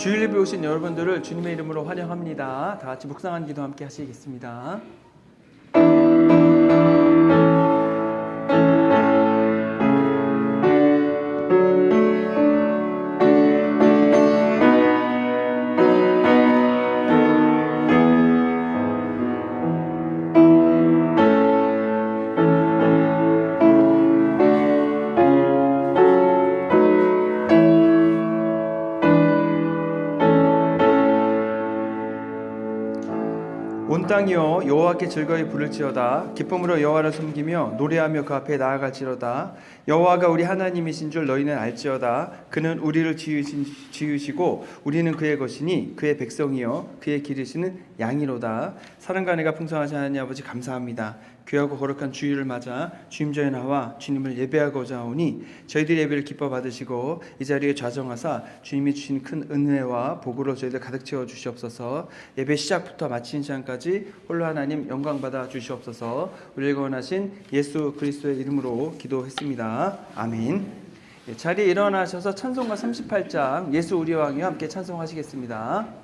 주일 예배 오신 여러분들을 주님의 이름으로 환영합니다. 다 같이 묵상한 기도 함께 하시겠습니다. 온 땅이여 여호와께 즐거이 부를지어다. 기쁨으로 여호와를 섬기며 노래하며 그 앞에 나아갈지어다. 여호와가 우리 하나님이신 줄 너희는 알지어다. 그는 우리를 지으시고 우리는 그의 것이니 그의 백성이여 그의 기르시는 양이로다. 사랑과 은혜가 풍성하신 하나님 아버지 감사합니다. 귀하고 거룩한 주일을 맞아 주임전에 나와 주님을 예배하고자 하오니 저희들 예배를 기뻐 받으시고 이 자리에 좌정하사 주님이 주신 큰 은혜와 복으로 저희들 가득 채워 주시옵소서. 예배 시작부터 마치는 시간까지 홀로 하나님 영광 받아 주시옵소서. 우리를 구원하신 예수 그리스도의 이름으로 기도했습니다. 아멘. 자리에 일어나셔서 찬송가 38장 예수 우리 왕이와 함께 찬송하시겠습니다.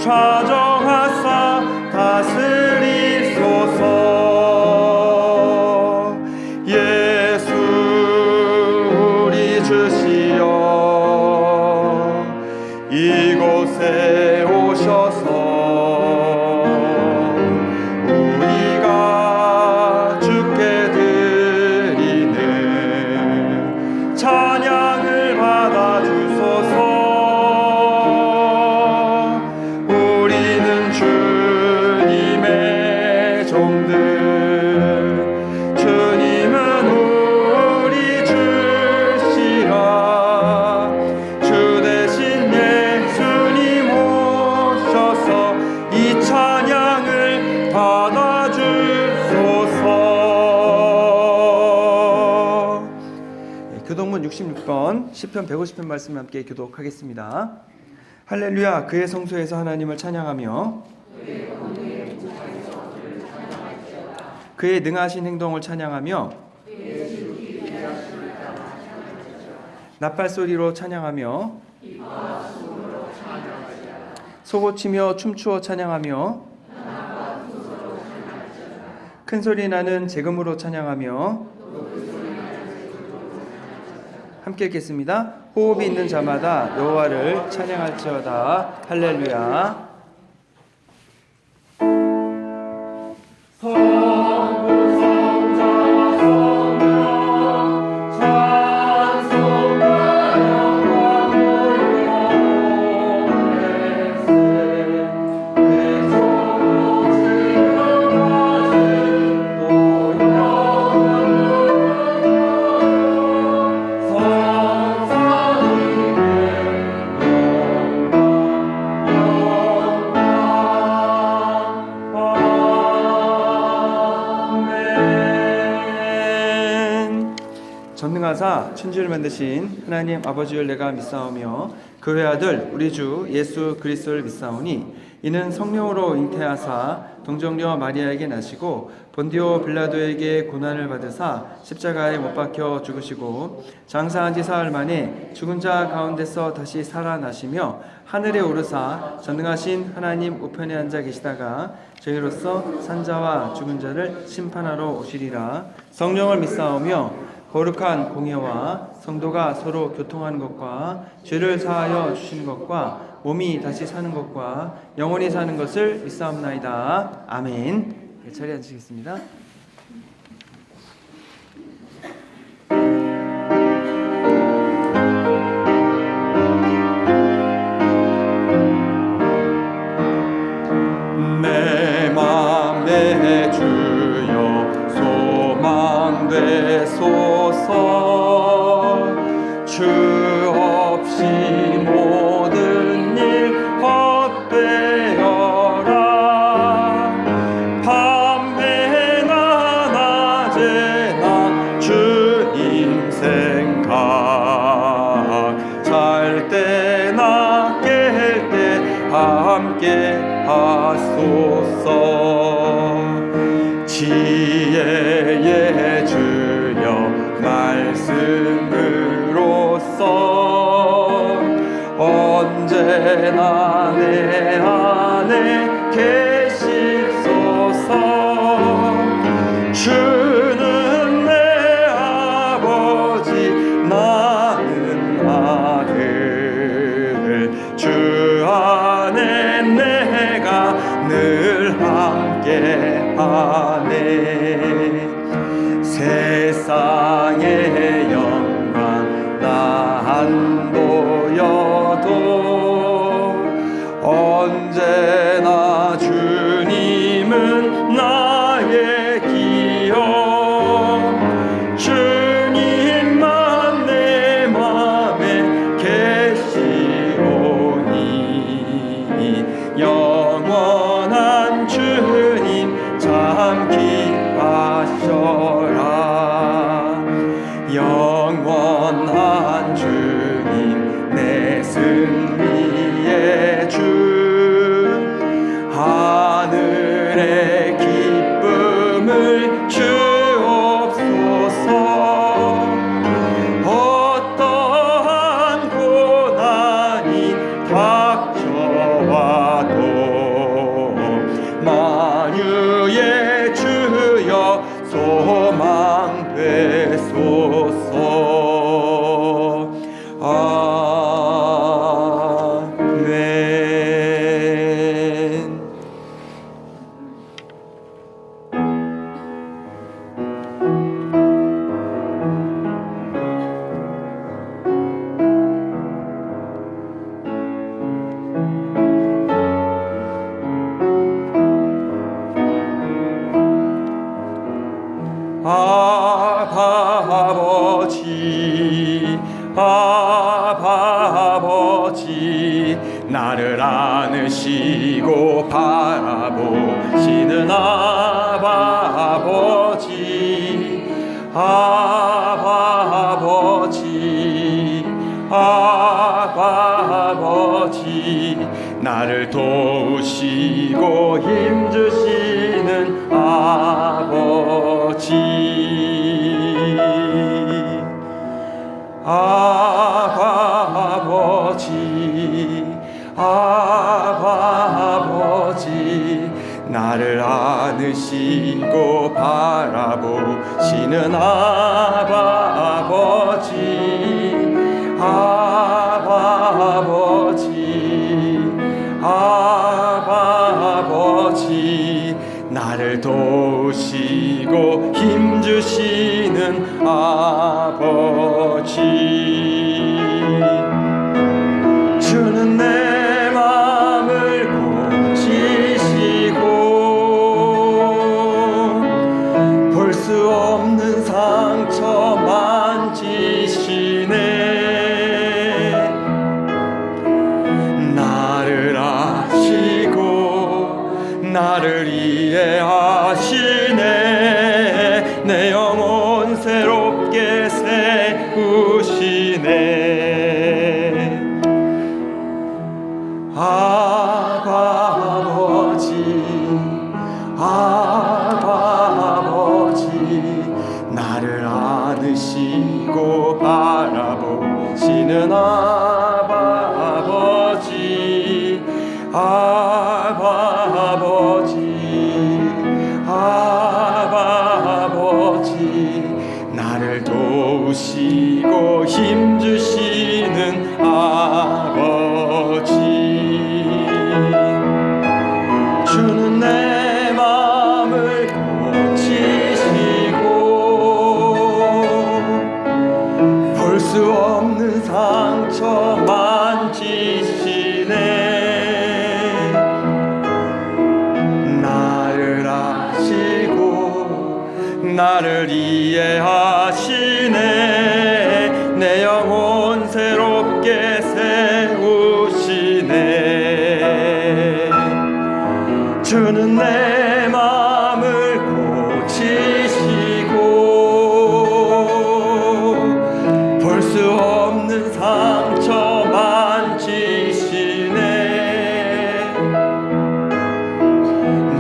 좌정하사 다스리소서. 예수 우리 주시여 이곳에 오셔서 우리가 주께 드리는 찬양을 받아주소서. 우리는 주님의 종들, 주님은 우리 주시라. 주 대신 예수님 오셔서 이 찬양을 받아주소서. 교독문 66번 시편 150편 말씀 함께 교독하겠습니다. 할렐루야. 그의 성소에서 하나님을 찬양하며 그의 능하신 행동을 찬양하며 나팔소리로 찬양하며 소고치며 춤추어 찬양하며 큰소리 나는 재금으로 찬양하며. 함께 읽겠습니다. 호흡이 있는 자마다 여호와를 찬양할지어다. 할렐루야. 전능하사 천지를 만드신 하나님 아버지를 내가 믿사오며 그의 아들 우리 주 예수 그리스도를 믿사오니 이는 성령으로 잉태하사 동정녀 마리아에게 나시고 본디오 빌라도에게 고난을 받으사 십자가에 못 박혀 죽으시고 장사한 지 사흘 만에 죽은 자 가운데서 다시 살아나시며 하늘에 오르사 전능하신 하나님 우편에 앉아 계시다가 저희로서 산자와 죽은 자를 심판하러 오시리라. 성령을 믿사오며 거룩한 공예와 성도가 서로 교통하는 것과 죄를 사하여 주시는 것과 몸이 다시 사는 것과 영원히 사는 것을 믿사옵나이다. 아멘. 자리에 앉으시겠습니다. 내 맘에 주여 소망되소서. 주 없이 모든 일 헛되어라. 밤에나 낮에나 주님 생각 잘 때나 깰 때 함께 하소서. 지혜의 주여 말씀으로써 언제나 내 안에 계시소서. 주는 내 아버지 나는 아들 주 안에 내가 늘 함께하네. 세상의 영광 나 안 보여도 언제나 주님은 나의 기억. 주님만 내 맘에 계시오니 영원한 주님 참 기하셔라. 영원한 주님 내 아버지 나를 안으시고 바라보시는 아버지 아버지 나를 도우시고 힘주시는 아버지 아버지 나를 안으시고 바라보시는 아버지 나를 도우시고 힘주시는 아버지 주는 내 마음을 고치시고 볼 수 없는 상처 만지시네 나를 아시고 나를 이해하시네 내 영혼 새롭게 세우시네 아버지 나를 안으시고 바라보시는 아버지 나를 도우시고 힘주시는 아버지 주는 내 마음을 고치시고 볼 수 없는 상처 만지시네 나를 아시고 나를 이해하시네 내 영혼 새롭게 세우시네 주는 내 마음을 고치시고 볼 수 없는 상처 만지시네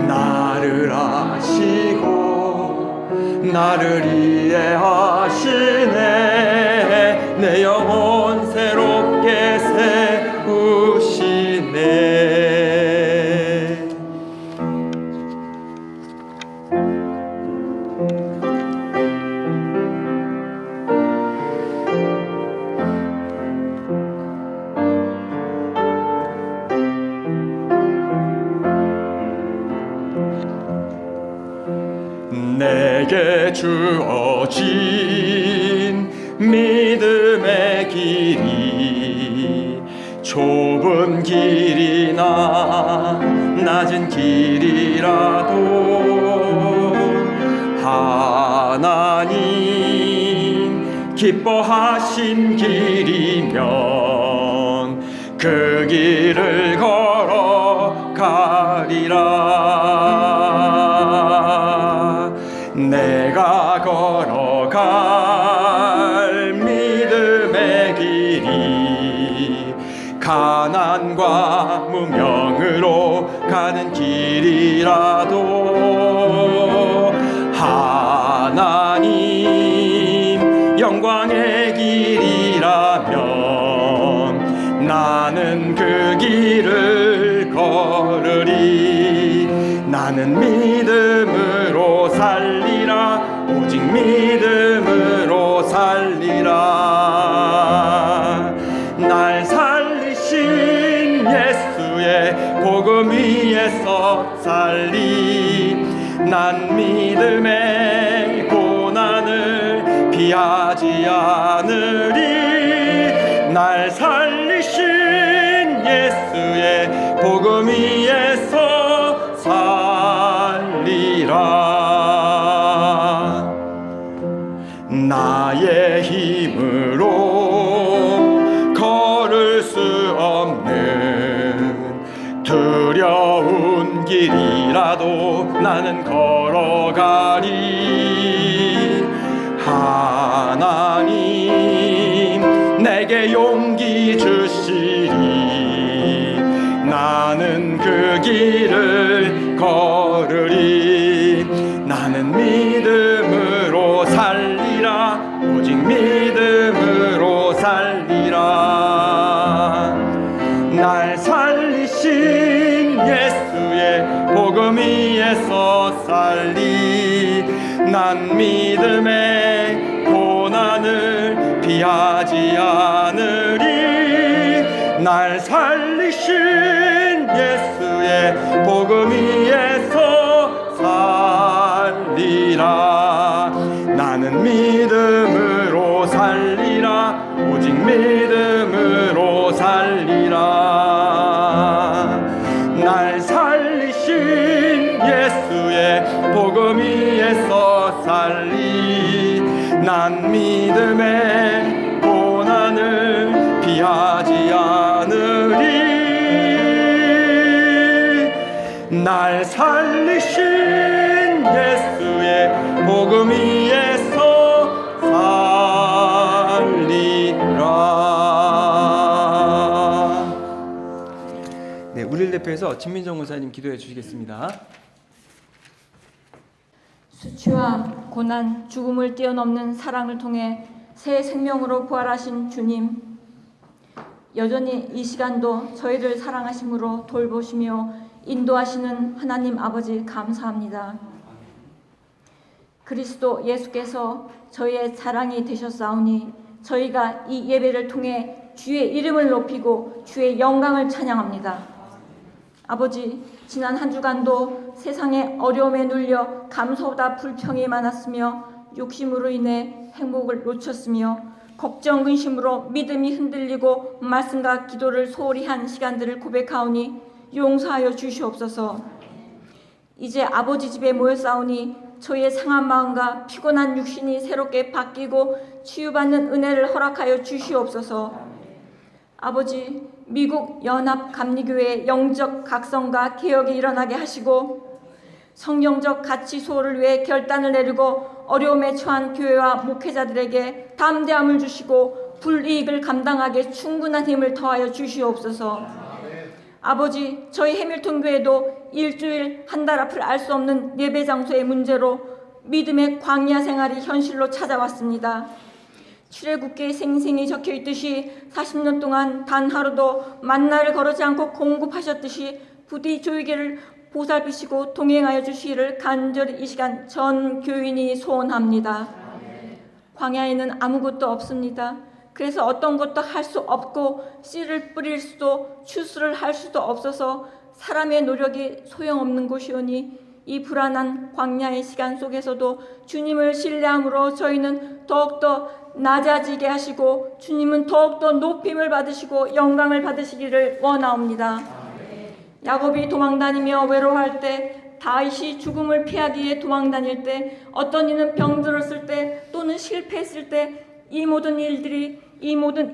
나를 아시고 나를 이해하시네 내 영혼 새롭게 세우시네 내게 주어진 믿음의 길이 좁은 길이나 낮은 길이라도 하나님 기뻐하신 길이면 그 길을 걸어가리라 내가 걸어갈 믿음의 길이 가난과 무명으로 가는 길이라도 하나님 영광의 길이라면 나는 그 길을 걸으리 나는 믿음으로 살리라 오직 믿음으로 살리라 날 살리신 예수의 복음 위에서 살리. 난 믿음의 고난을 피하지 않으리. 날 살리신 예수의 복음 위에서 살리라. 나의 힘으로 걸을 수 없는 두려운 길이라도 나는 걸어가리. 하나님 내게 용기 주시리. 나는 그 길을 걸으리. 나는 믿음으로 살리라. 오직 믿음으로 살리라. 날 살리신 예수의 복음 위에서 살리. 난 믿음의 고난을 피하지 않으리. 날 살리신 예수의 복음 위에서 살리라. 나는 믿음으로 살리라. 오직 믿음으로 살리라. 날 살리신 예수의 복음 위에서 살리. 난 믿음의 고난을 피하지 않으리. 날 살리신 예수의 복음 위에서 살리라. 네, 우리를 대표해서 진민정 목사님 기도해 주시겠습니다. 수치와 고난, 죽음을 뛰어넘는 사랑을 통해 새 생명으로 부활하신 주님, 여전히 이 시간도 저희를 사랑하심으로 돌보시며 인도하시는 하나님 아버지 감사합니다. 그리스도 예수께서 저희의 자랑이 되셨사오니 저희가 이 예배를 통해 주의 이름을 높이고 주의 영광을 찬양합니다. 아버지, 지난 한 주간도 세상의 어려움에 눌려 감소보다 불평이 많았으며 욕심으로 인해 행복을 놓쳤으며 걱정, 근심으로 믿음이 흔들리고 말씀과 기도를 소홀히 한 시간들을 고백하오니 용서하여 주시옵소서. 이제 아버지 집에 모였사오니 저희의 상한 마음과 피곤한 육신이 새롭게 바뀌고 치유받는 은혜를 허락하여 주시옵소서. 아버지, 미국 연합감리교회의 영적 각성과 개혁이 일어나게 하시고 성경적 가치 수호를 위해 결단을 내리고 어려움에 처한 교회와 목회자들에게 담대함을 주시고 불이익을 감당하게 충분한 힘을 더하여 주시옵소서. 아버지, 저희 해밀턴 교회도 일주일 한 달 앞을 알 수 없는 예배 장소의 문제로 믿음의 광야 생활이 현실로 찾아왔습니다. 출애굽기에 생생히 적혀있듯이 40년 동안 단 하루도 만나를 거르지 않고 공급하셨듯이 부디 저희에게를 보살피시고 동행하여 주시기를 간절히 이 시간 전 교인이 소원합니다. 광야에는 아무것도 없습니다. 그래서 어떤 것도 할 수 없고 씨를 뿌릴 수도 추수를 할 수도 없어서 사람의 노력이 소용없는 곳이오니 이 불안한 광야의 시간 속에서도 주님을 신뢰함으로 저희는 더욱더 낮아지게 하시고 주님은 더욱더 높임을 받으시고 영광을 받으시기를 원하옵니다. 야곱이 도망다니며 외로워할 때, 다윗이 죽음을 피하기 위해 도망다닐 때, 어떤 이는 병들었을 때 또는 실패했을 때 이 모든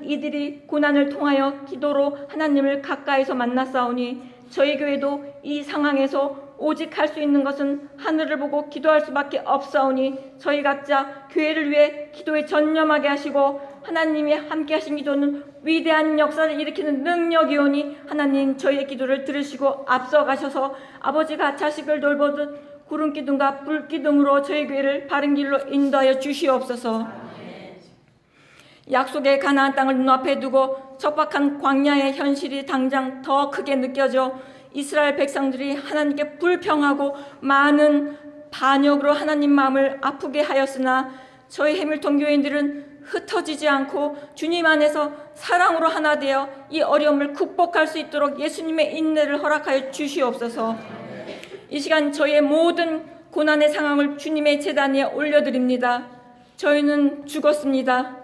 이들이 고난을 통하여 기도로 하나님을 가까이서 만났사오니 저희 교회도 이 상황에서 오직 할 수 있는 것은 하늘을 보고 기도할 수밖에 없사오니 저희 각자 교회를 위해 기도에 전념하게 하시고 하나님이 함께 하신 기도는 위대한 역사를 일으키는 능력이오니 하나님 저희의 기도를 들으시고 앞서가셔서 아버지가 자식을 돌보듯 구름기둥과 불기둥으로 저희 교회를 바른 길로 인도하여 주시옵소서. 약속의 가나안 땅을 눈앞에 두고 척박한 광야의 현실이 당장 더 크게 느껴져 이스라엘 백성들이 하나님께 불평하고 많은 반역으로 하나님 마음을 아프게 하였으나 저희 해밀턴 교인들은 흩어지지 않고 주님 안에서 사랑으로 하나 되어 이 어려움을 극복할 수 있도록 예수님의 인내를 허락하여 주시옵소서. 이 시간 저희의 모든 고난의 상황을 주님의 제단 위에 올려드립니다. 저희는 죽었습니다.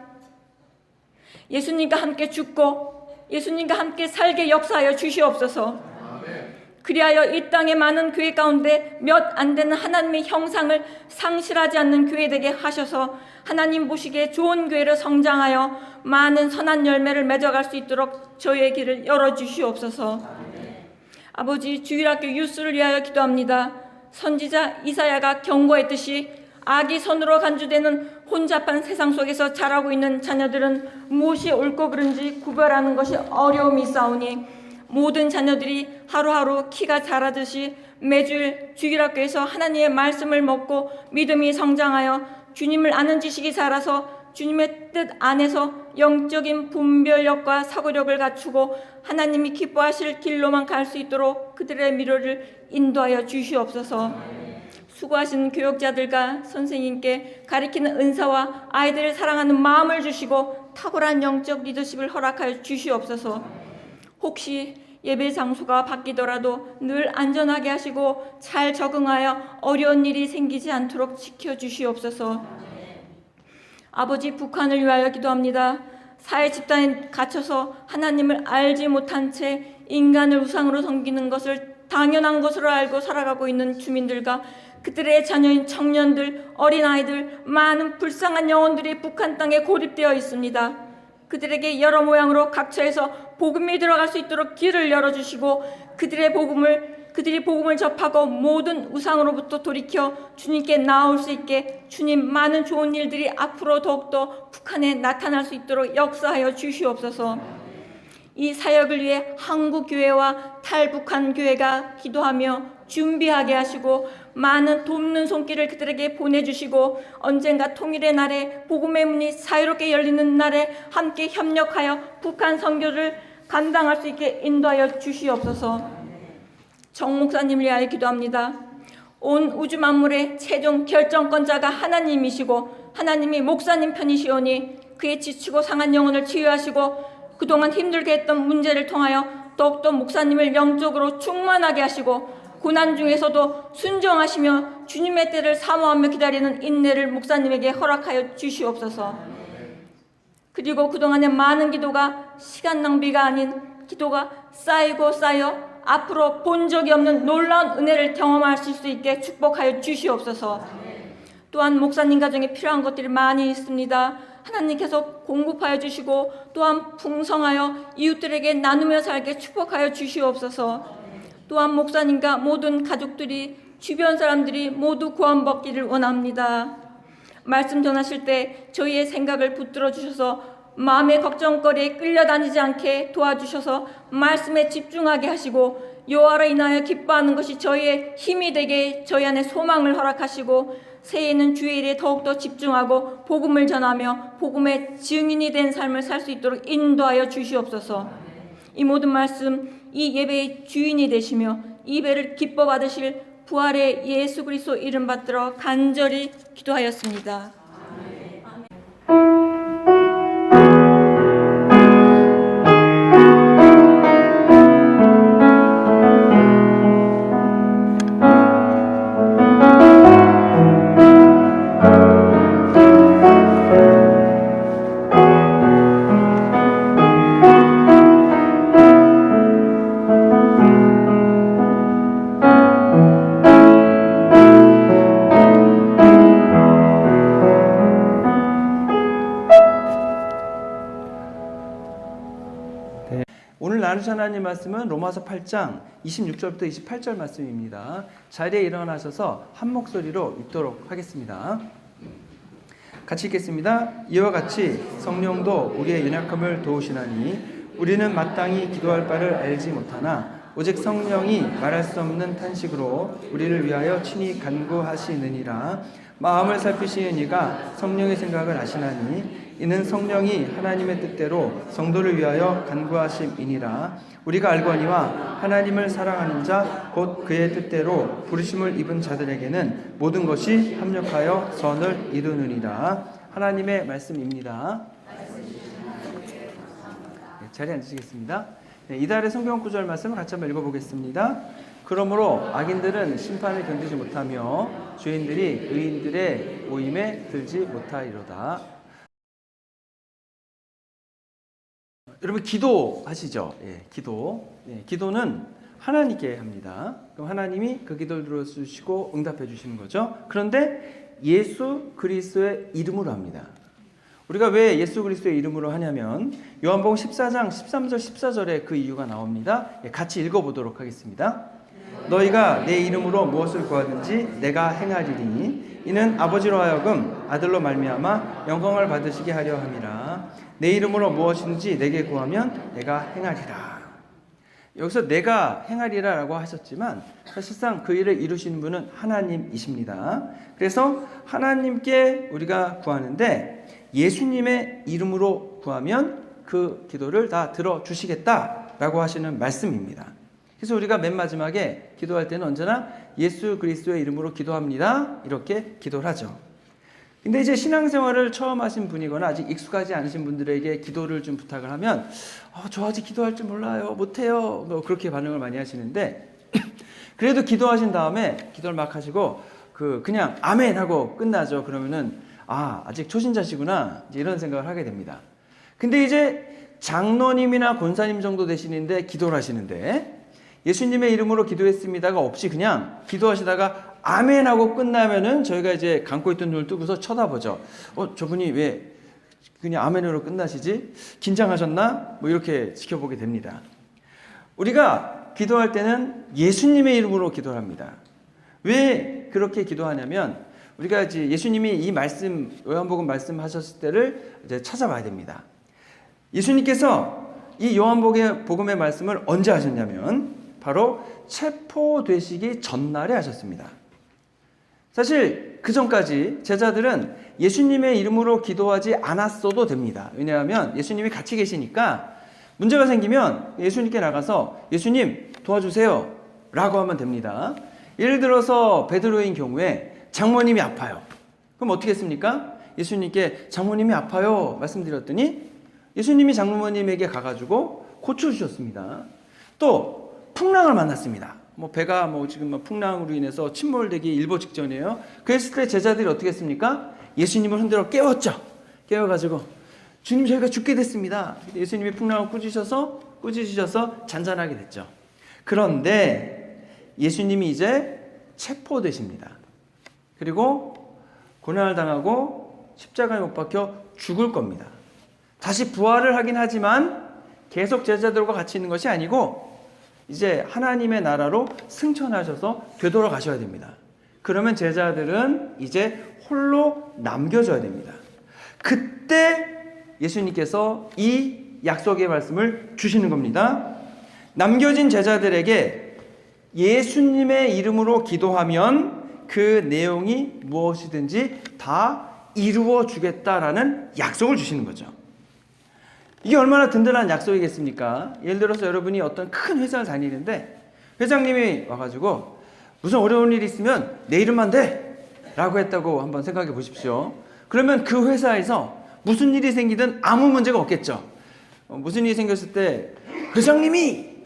예수님과 함께 죽고 예수님과 함께 살게 역사하여 주시옵소서. 그리하여 이 땅의 많은 교회 가운데 몇 안 되는 하나님의 형상을 상실하지 않는 교회 되게 하셔서 하나님 보시기에 좋은 교회로 성장하여 많은 선한 열매를 맺어갈 수 있도록 저희의 길을 열어주시옵소서. 아버지, 주일학교 유스를 위하여 기도합니다. 선지자 이사야가 경고했듯이 악이 선으로 간주되는 혼잡한 세상 속에서 자라고 있는 자녀들은 무엇이 옳고 그른지 구별하는 것이 어려움이 있사오니 모든 자녀들이 하루하루 키가 자라듯이 매주일 주일학교에서 하나님의 말씀을 먹고 믿음이 성장하여 주님을 아는 지식이 자라서 주님의 뜻 안에서 영적인 분별력과 사고력을 갖추고 하나님이 기뻐하실 길로만 갈 수 있도록 그들의 미래를 인도하여 주시옵소서. 수고하시는 교육자들과 선생님께 가리키는 은사와 아이들을 사랑하는 마음을 주시고 탁월한 영적 리더십을 허락하여 주시옵소서. 혹시 예배 장소가 바뀌더라도 늘 안전하게 하시고 잘 적응하여 어려운 일이 생기지 않도록 지켜주시옵소서. 아버지, 북한을 위하여 기도합니다. 사회 집단에 갇혀서 하나님을 알지 못한 채 인간을 우상으로 섬기는 것을 당연한 것으로 알고 살아가고 있는 주민들과 그들의 자녀인 청년들, 어린아이들, 많은 불쌍한 영혼들이 북한 땅에 고립되어 있습니다. 그들에게 여러 모양으로 각처에서 복음이 들어갈 수 있도록 길을 열어주시고 그들이 복음을 접하고 모든 우상으로부터 돌이켜 주님께 나올 수 있게 주님, 많은 좋은 일들이 앞으로 더욱더 북한에 나타날 수 있도록 역사하여 주시옵소서. 이 사역을 위해 한국교회와 탈북한 교회가 기도하며 준비하게 하시고 많은 돕는 손길을 그들에게 보내주시고 언젠가 통일의 날에 복음의 문이 자유롭게 열리는 날에 함께 협력하여 북한 선교를 감당할 수 있게 인도하여 주시옵소서. 정 목사님을 위하여 기도합니다. 온 우주 만물의 최종 결정권자가 하나님이시고 하나님이 목사님 편이시오니 그의 지치고 상한 영혼을 치유하시고 그동안 힘들게 했던 문제를 통하여 더욱더 목사님을 영적으로 충만하게 하시고 고난 중에서도 순종하시며 주님의 때를 사모하며 기다리는 인내를 목사님에게 허락하여 주시옵소서. 그리고 그동안의 많은 기도가 시간 낭비가 아닌 기도가 쌓이고 쌓여 앞으로 본 적이 없는 놀라운 은혜를 경험하실 수 있게 축복하여 주시옵소서. 또한 목사님 가정에 필요한 것들이 많이 있습니다. 하나님께서 공급하여 주시고 또한 풍성하여 이웃들에게 나누며 살게 축복하여 주시옵소서. 또한 목사님과 모든 가족들이 주변 사람들이 모두 구원받기를 원합니다. 말씀 전하실 때 저희의 생각을 붙들어 주셔서 마음의 걱정거리에 끌려다니지 않게 도와주셔서 말씀에 집중하게 하시고 여호와로 인하여 기뻐하는 것이 저희의 힘이 되게 저희 안에 소망을 허락하시고 새해에는 주의 일에 더욱더 집중하고 복음을 전하며 복음의 증인이 된 삶을 살 수 있도록 인도하여 주시옵소서. 이 모든 말씀 이 예배의 주인이 되시며 이 예배를 기뻐 받으실 부활의 예수 그리스도 이름 받들어 간절히 기도하였습니다. 오늘 나누신 하나님 말씀은 로마서 8장 26절부터 28절 말씀입니다. 자리에 일어나셔서 한 목소리로 읽도록 하겠습니다. 같이 읽겠습니다. 이와 같이 성령도 우리의 연약함을 도우시나니 우리는 마땅히 기도할 바를 알지 못하나 오직 성령이 말할 수 없는 탄식으로 우리를 위하여 친히 간구하시느니라. 마음을 살피시는 이가 성령의 생각을 아시나니 이는 성령이 하나님의 뜻대로 성도를 위하여 간구하심이니라. 우리가 알거니와 하나님을 사랑하는 자 곧 그의 뜻대로 부르심을 입은 자들에게는 모든 것이 합력하여 선을 이루느니라. 하나님의 말씀입니다. 자리에 앉으시겠습니다. 이달의 성경 구절 말씀을 같이 한번 읽어보겠습니다. 그러므로 악인들은 심판을 견디지 못하며 죄인들이 의인들의 모임에 들지 못하리로다. 여러분 기도하시죠? 기도. 기도는 하나님께 합니다. 그럼 하나님이 그 기도를 들어주시고 응답해 주시는 거죠. 그런데 예수 그리스도의 이름으로 합니다. 우리가 왜 예수 그리스도의 이름으로 하냐면 요한복음 14장 13절 14절에 그 이유가 나옵니다. 같이 읽어보도록 하겠습니다. 너희가 내 이름으로 무엇을 구하든지 내가 행하리니 이는 아버지로 하여금 아들로 말미암아 영광을 받으시게 하려 함이라. 내 이름으로 무엇이든지 내게 구하면 내가 행하리라. 여기서 내가 행하리라 라고 하셨지만 사실상 그 일을 이루시는 분은 하나님이십니다. 그래서 하나님께 우리가 구하는데 예수님의 이름으로 구하면 그 기도를 다 들어주시겠다라고 하시는 말씀입니다. 그래서 우리가 맨 마지막에 기도할 때는 언제나 예수 그리스도의 이름으로 기도합니다. 이렇게 기도를 하죠. 근데 이제 신앙생활을 처음 하신 분이거나 아직 익숙하지 않으신 분들에게 기도를 좀 부탁을 하면 저 아직 기도할 줄 몰라요. 못해요. 뭐 그렇게 반응을 많이 하시는데 그래도 기도하신 다음에 기도를 막 하시고 그냥 아멘 하고 끝나죠. 그러면은 아직 초신자시구나 이제 이런 생각을 하게 됩니다. 근데 이제 장로님이나 권사님 정도 되시는데 기도를 하시는데 예수님의 이름으로 기도했습니다가 없이 그냥 기도하시다가 아멘 하고 끝나면은 저희가 이제 감고 있던 눈을 뜨고서 쳐다보죠. 저분이 왜 그냥 아멘으로 끝나시지? 긴장하셨나? 뭐 이렇게 지켜보게 됩니다. 우리가 기도할 때는 예수님의 이름으로 기도를 합니다. 왜 그렇게 기도하냐면 우리가 이제 예수님이 이 말씀, 요한복음 말씀하셨을 때를 이제 찾아봐야 됩니다. 예수님께서 이 요한복음의 말씀을 언제 하셨냐면 바로 체포되시기 전날에 하셨습니다. 사실 그 전까지 제자들은 예수님의 이름으로 기도하지 않았어도 됩니다. 왜냐하면 예수님이 같이 계시니까 문제가 생기면 예수님께 나가서 예수님 도와주세요 라고 하면 됩니다. 예를 들어서 베드로인 경우에 장모님이 아파요. 그럼 어떻게 했습니까? 예수님께 장모님이 아파요 말씀드렸더니 예수님이 장모님에게 가가지고 고쳐주셨습니다. 또 풍랑을 만났습니다. 배가 지금 풍랑으로 인해서 침몰되기 일보 직전이에요. 그랬을 때 제자들이 어떻게 했습니까? 예수님을 흔들어 깨웠죠. 깨워가지고 주님 저희가 죽게 됐습니다. 예수님이 풍랑을 꾸짖으셔서 잔잔하게 됐죠. 그런데 예수님이 이제 체포되십니다. 그리고 고난을 당하고 십자가에 못 박혀 죽을 겁니다. 다시 부활을 하긴 하지만 계속 제자들과 같이 있는 것이 아니고 이제 하나님의 나라로 승천하셔서 되돌아가셔야 됩니다. 그러면 제자들은 이제 홀로 남겨져야 됩니다. 그때 예수님께서 이 약속의 말씀을 주시는 겁니다. 남겨진 제자들에게 예수님의 이름으로 기도하면 그 내용이 무엇이든지 다 이루어 주겠다라는 약속을 주시는 거죠. 이게 얼마나 든든한 약속이겠습니까? 예를 들어서 여러분이 어떤 큰 회사를 다니는데 회장님이 와가지고 무슨 어려운 일이 있으면 내 이름만 대! 라고 했다고 한번 생각해 보십시오. 그러면 그 회사에서 무슨 일이 생기든 아무 문제가 없겠죠. 무슨 일이 생겼을 때 회장님이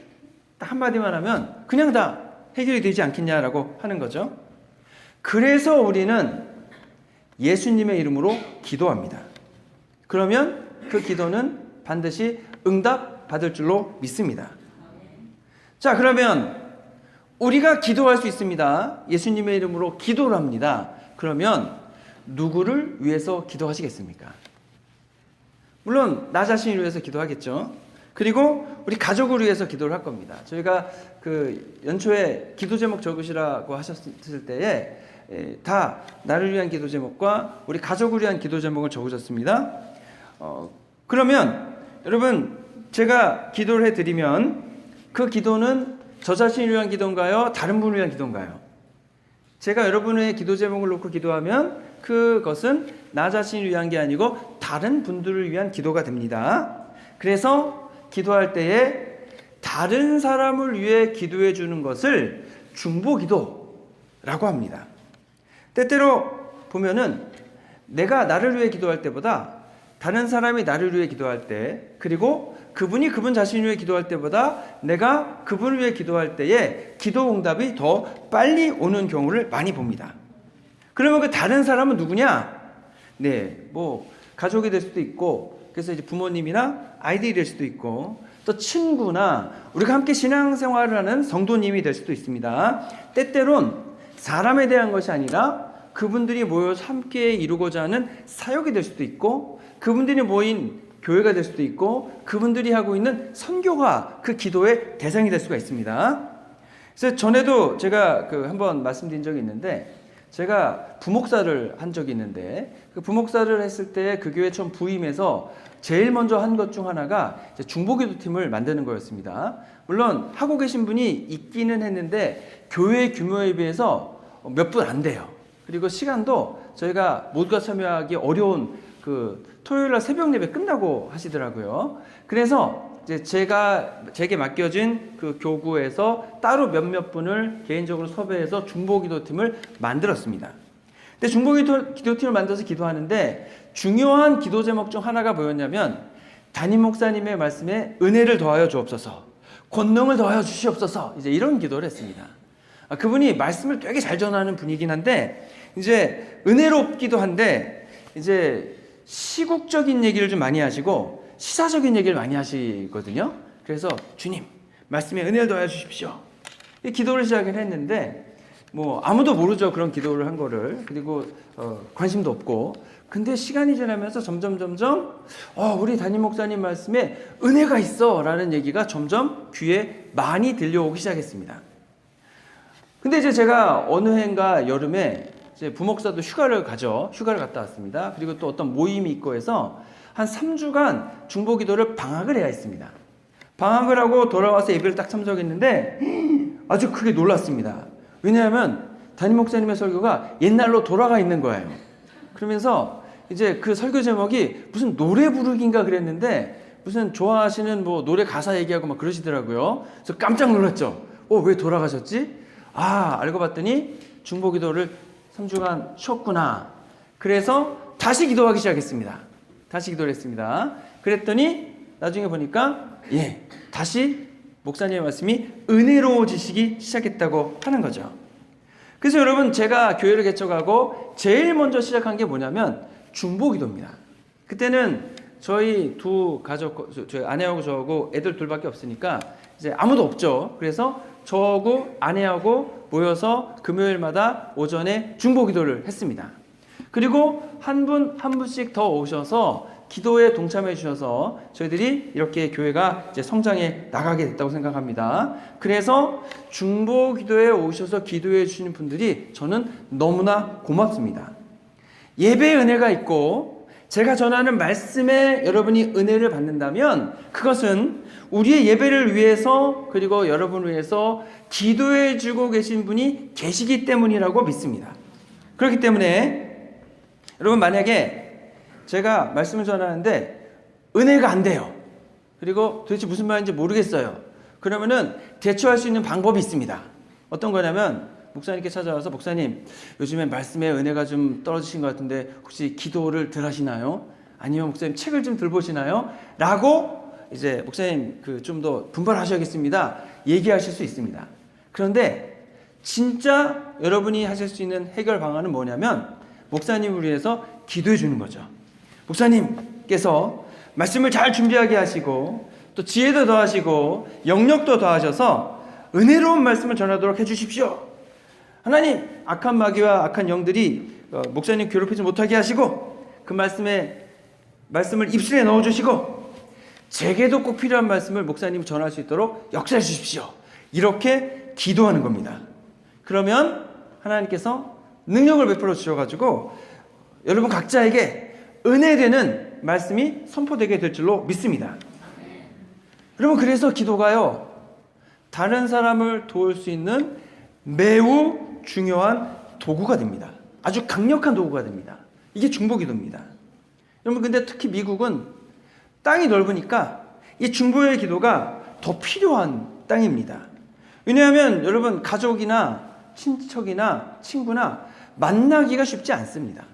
딱 한마디만 하면 그냥 다 해결이 되지 않겠냐라고 하는 거죠. 그래서 우리는 예수님의 이름으로 기도합니다. 그러면 그 기도는 반드시 응답 받을 줄로 믿습니다. 자, 그러면 우리가 기도할 수 있습니다. 예수님의 이름으로 기도를 합니다. 그러면 누구를 위해서 기도하시겠습니까? 물론 나 자신을 위해서 기도하겠죠. 그리고 우리 가족을 위해서 기도를 할 겁니다. 저희가 연초에 기도 제목 적으시라고 하셨을 때에 다 나를 위한 기도 제목과 우리 가족을 위한 기도 제목을 적으셨습니다. 그러면 여러분 제가 기도를 해드리면 그 기도는 저 자신을 위한 기도인가요? 다른 분을 위한 기도인가요? 제가 여러분의 기도 제목을 놓고 기도하면 그것은 나 자신을 위한 게 아니고 다른 분들을 위한 기도가 됩니다. 그래서 기도할 때에 다른 사람을 위해 기도해 주는 것을 중보기도라고 합니다. 때때로 보면은 내가 나를 위해 기도할 때보다 다른 사람이 나를 위해 기도할 때, 그리고 그분이 그분 자신을 위해 기도할 때보다 내가 그분을 위해 기도할 때에 기도 응답이 더 빨리 오는 경우를 많이 봅니다. 그러면 그 다른 사람은 누구냐? 네, 뭐 가족이 될 수도 있고, 그래서 이제 부모님이나 아이들이 될 수도 있고, 또 친구나 우리가 함께 신앙생활을 하는 성도님이 될 수도 있습니다. 때때론 사람에 대한 것이 아니라 그분들이 모여서 함께 이루고자 하는 사역이 될 수도 있고, 그분들이 모인 교회가 될 수도 있고, 그분들이 하고 있는 선교가 그 기도의 대상이 될 수가 있습니다. 그래서 전에도 제가 한번 말씀드린 적이 있는데, 제가 부목사를 한 적이 있는데, 그 부목사를 했을 때 그 교회 처음 부임해서 제일 먼저 한 것 중 하나가 중보기도팀을 만드는 거였습니다. 물론 하고 계신 분이 있기는 했는데 교회 규모에 비해서 몇 분 안 돼요. 그리고 시간도 저희가 모두가 참여하기 어려운 토요일날 새벽 예배 끝나고 하시더라고요. 그래서 이제 제게 맡겨진 그 교구에서 따로 몇몇 분을 개인적으로 섭외해서 중보기도팀을 만들었습니다. 근데 중보기도팀을 만들어서 기도하는데 중요한 기도 제목 중 하나가 뭐였냐면, 담임 목사님의 말씀에 은혜를 더하여 주옵소서, 권능을 더하여 주시옵소서, 이제 이런 기도를 했습니다. 그분이 말씀을 되게 잘 전하는 분이긴 한데, 이제 은혜롭기도 한데 이제 시국적인 얘기를 좀 많이 하시고 시사적인 얘기를 많이 하시거든요. 그래서 주님 말씀에 은혜를 더하여 주십시오, 이 기도를 시작을 했는데, 뭐 아무도 모르죠, 그런 기도를 한 거를. 그리고 관심도 없고. 근데 시간이 지나면서 점점 우리 담임 목사님 말씀에 은혜가 있어 라는 얘기가 점점 귀에 많이 들려오기 시작했습니다. 근데 이제 제가 어느 해인가 여름에 이제 부목사도 휴가를 갔다 왔습니다. 그리고 또 어떤 모임이 있고 해서 한 3주간 중보기도를 방학을 해야 했습니다. 방학을 하고 돌아와서 예배를 딱 참석했는데 아주 크게 놀랐습니다. 왜냐하면 담임 목사님의 설교가 옛날로 돌아가 있는 거예요. 그러면서 이제 그 설교 제목이 무슨 노래 부르기인가 그랬는데, 무슨 좋아하시는 뭐 노래 가사 얘기하고 막 그러시더라고요. 그래서 깜짝 놀랐죠. 왜 돌아가셨지? 알고 봤더니 중보기도를 3주간 쉬었구나. 그래서 다시 기도하기 시작했습니다. 다시 기도를 했습니다. 그랬더니 나중에 보니까 다시 목사님의 말씀이 은혜로워지시기 시작했다고 하는 거죠. 그래서 여러분, 제가 교회를 개척하고 제일 먼저 시작한 게 뭐냐면 중보기도입니다. 그때는 저희 저희 아내하고 저하고 애들 둘밖에 없으니까 이제 아무도 없죠. 그래서 저하고 아내하고 모여서 금요일마다 오전에 중보기도를 했습니다. 그리고 한 분씩 더 오셔서 기도에 동참해 주셔서 저희들이 이렇게 교회가 이제 성장해 나가게 됐다고 생각합니다. 그래서 중보기도에 오셔서 기도해 주시는 분들이 저는 너무나 고맙습니다. 예배의 은혜가 있고 제가 전하는 말씀에 여러분이 은혜를 받는다면 그것은 우리의 예배를 위해서, 그리고 여러분을 위해서 기도해 주고 계신 분이 계시기 때문이라고 믿습니다. 그렇기 때문에 여러분, 만약에 제가 말씀을 전하는데 은혜가 안 돼요, 그리고 도대체 무슨 말인지 모르겠어요, 그러면은 대처할 수 있는 방법이 있습니다. 어떤 거냐면 목사님께 찾아와서, 목사님 요즘에 말씀에 은혜가 좀 떨어지신 것 같은데 혹시 기도를 덜 하시나요? 아니면 목사님 책을 좀 덜 보시나요? 라고 이제 목사님 좀 더 분발하셔야겠습니다, 얘기하실 수 있습니다. 그런데 진짜 여러분이 하실 수 있는 해결 방안은 뭐냐면 목사님을 위해서 기도해 주는 거죠. 목사님께서 말씀을 잘 준비하게 하시고 또 지혜도 더하시고 영력도 더하셔서 은혜로운 말씀을 전하도록 해주십시오. 하나님, 악한 마귀와 악한 영들이 목사님 괴롭히지 못하게 하시고 그 말씀을 입술에 넣어주시고 제게도 꼭 필요한 말씀을 목사님 전할 수 있도록 역사해 주십시오. 이렇게 기도하는 겁니다. 그러면 하나님께서 능력을 베풀어 주셔가지고 여러분 각자에게 은혜되는 말씀이 선포되게 될 줄로 믿습니다. 여러분, 그래서 기도가요, 다른 사람을 도울 수 있는 매우 중요한 도구가 됩니다. 아주 강력한 도구가 됩니다. 이게 중보기도입니다. 여러분, 근데 특히 미국은 땅이 넓으니까 이 중보의 기도가 더 필요한 땅입니다. 왜냐하면 여러분, 가족이나 친척이나 친구나 만나기가 쉽지 않습니다.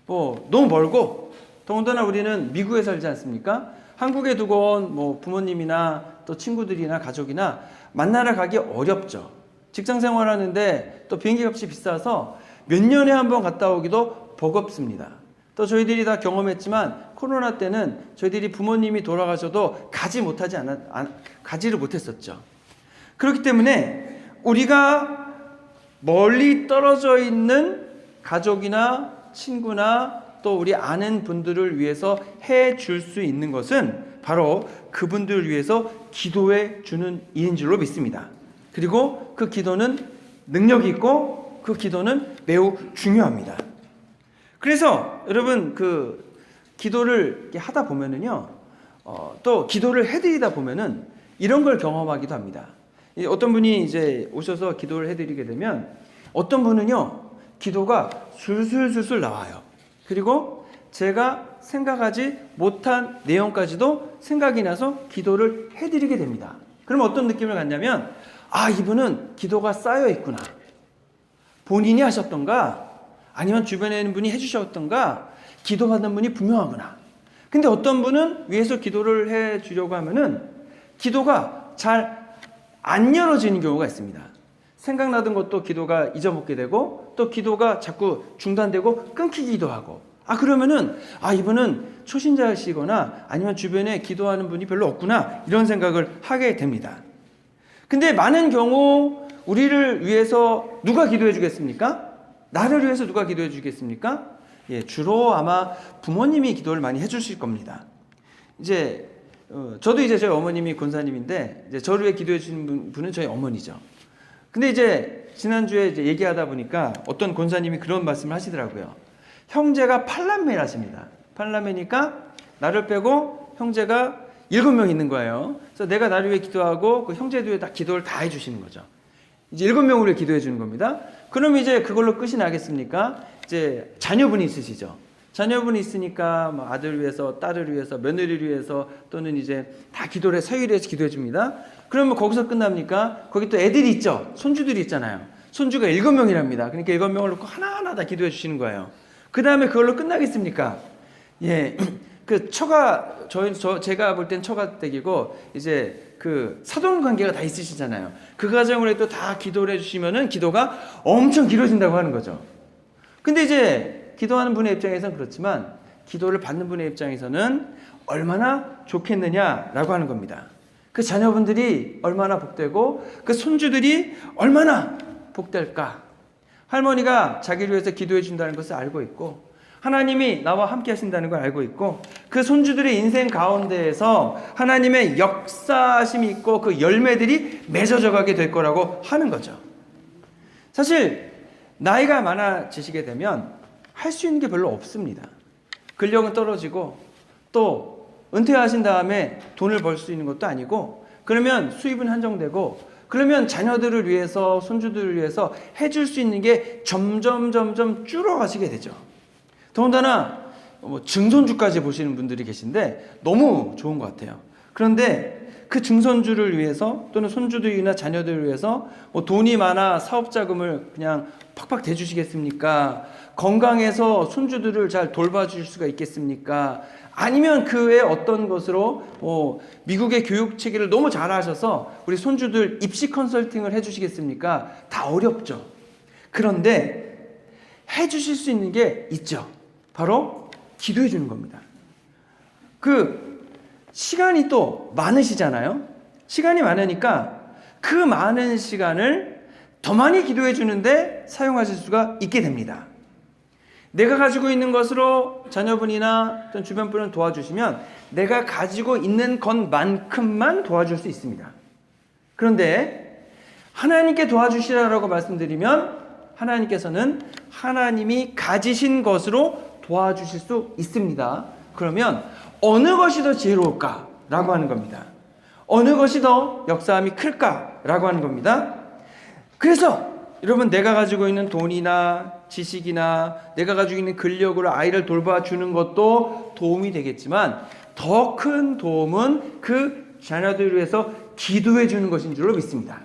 뭐 너무 멀고, 더군다나 우리는 미국에 살지 않습니까? 한국에 두고 온 뭐 부모님이나 또 친구들이나 가족이나 만나러 가기 어렵죠. 직장 생활하는데 또 비행기 값이 비싸서 몇 년에 한 번 갔다 오기도 버겁습니다. 또 저희들이 다 경험했지만 코로나 때는 저희들이 부모님이 돌아가셔도 가지를 못했었죠. 그렇기 때문에 우리가 멀리 떨어져 있는 가족이나 친구나 또 우리 아는 분들을 위해서 해 줄 수 있는 것은 바로 그분들을 위해서 기도해 주는 일인 줄로 믿습니다. 그리고 그 기도는 능력이 있고 그 기도는 매우 중요합니다. 그래서 여러분 그 기도를 이렇게 하다 보면은요, 또 기도를 해드리다 보면은 이런 걸 경험하기도 합니다. 어떤 분이 이제 오셔서 기도를 해드리게 되면 어떤 분은요, 기도가 술술술술 나와요. 그리고 제가 생각하지 못한 내용까지도 생각이 나서 기도를 해드리게 됩니다. 그럼 어떤 느낌을 갖냐면, 아, 이분은 기도가 쌓여 있구나. 본인이 하셨던가 아니면 주변에 있는 분이 해주셨던가 기도받는 분이 분명하구나. 근데 어떤 분은 위에서 기도를 해주려고 하면은 기도가 잘 안 열어지는 경우가 있습니다. 생각나던 것도 기도가 잊어먹게 되고 또 기도가 자꾸 중단되고 끊기기도 하고, 그러면은 이분은 초신자이시거나 아니면 주변에 기도하는 분이 별로 없구나, 이런 생각을 하게 됩니다. 근데 많은 경우 우리를 위해서 누가 기도해 주겠습니까? 나를 위해서 누가 기도해 주겠습니까? 주로 아마 부모님이 기도를 많이 해 주실 겁니다. 저도 이제 저희 어머님이 권사님인데 이제 저를 위해 기도해 주시는 분은 저희 어머니죠. 근데 이제 지난주에 이제 얘기하다 보니까 어떤 권사님이 그런 말씀을 하시더라고요. 형제가 8남매라십니다. 8남매니까 나를 빼고 형제가 7명 있는 거예요. 그래서 내가 나를 위해 기도하고 그 형제들 다 기도를 다 해주시는 거죠. 이제 7명을 위해 기도해 주는 겁니다. 그럼 이제 그걸로 끝이 나겠습니까? 이제 자녀분이 있으시죠. 자녀분이 있으니까 뭐 아들을 위해서, 딸을 위해서, 며느리를 위해서 또는 이제 다 기도를 서율을 해서 기도해 줍니다. 그러면 거기서 끝납니까? 거기 또 애들이 있죠. 손주들이 있잖아요. 손주가 7명이랍니다. 그러니까 7명을 놓고 하나하나 다 기도해 주시는 거예요. 그 다음에 그걸로 끝나겠습니까? 그 제가 볼 땐 처가댁이고 이제 그 사돈 관계가 다 있으시잖아요. 그 가정을 또 다 기도를 해주시면은 기도가 엄청 길어진다고 하는 거죠. 근데 이제 기도하는 분의 입장에서는 그렇지만 기도를 받는 분의 입장에서는 얼마나 좋겠느냐라고 하는 겁니다. 그 자녀분들이 얼마나 복되고 그 손주들이 얼마나 복될까. 할머니가 자기를 위해서 기도해 준다는 것을 알고 있고 하나님이 나와 함께 하신다는 걸 알고 있고 그 손주들의 인생 가운데에서 하나님의 역사심이 있고 그 열매들이 맺어져 가게 될 거라고 하는 거죠. 사실 나이가 많아지시게 되면 할 수 있는 게 별로 없습니다. 근력은 떨어지고 또 은퇴하신 다음에 돈을 벌 수 있는 것도 아니고, 그러면 수입은 한정되고, 그러면 자녀들을 위해서 손주들을 위해서 해줄 수 있는 게 점점 줄어가시게 되죠. 더군다나 증손주까지 보시는 분들이 계신데 너무 좋은 것 같아요. 그런데 그 증손주를 위해서 또는 손주들이나 자녀들을 위해서 돈이 많아 사업자금을 그냥 팍팍 대주시겠습니까? 건강해서 손주들을 잘 돌봐주실 수가 있겠습니까? 아니면 그 외에 어떤 것으로 미국의 교육 체계를 너무 잘 하셔서 우리 손주들 입시 컨설팅을 해주시겠습니까? 다 어렵죠. 그런데 해주실 수 있는 게 있죠. 바로 기도해 주는 겁니다. 시간이 또 많으시잖아요. 시간이 많으니까 그 많은 시간을 더 많이 기도해 주는데 사용하실 수가 있게 됩니다. 내가 가지고 있는 것으로 자녀분이나 또는 주변 분을 도와주시면 내가 가지고 있는 것만큼만 도와줄 수 있습니다. 그런데 하나님께 도와주시라고 말씀드리면 하나님께서는 하나님이 가지신 것으로 도와주실 수 있습니다. 그러면 어느 것이 더 지혜로울까라고 하는 겁니다. 어느 것이 더 역사함이 클까라고 하는 겁니다. 그래서 여러분, 내가 가지고 있는 돈이나 지식이나 내가 가지고 있는 근력으로 아이를 돌봐주는 것도 도움이 되겠지만 더 큰 도움은 그 자녀들을 위해서 기도해 주는 것인 줄로 믿습니다.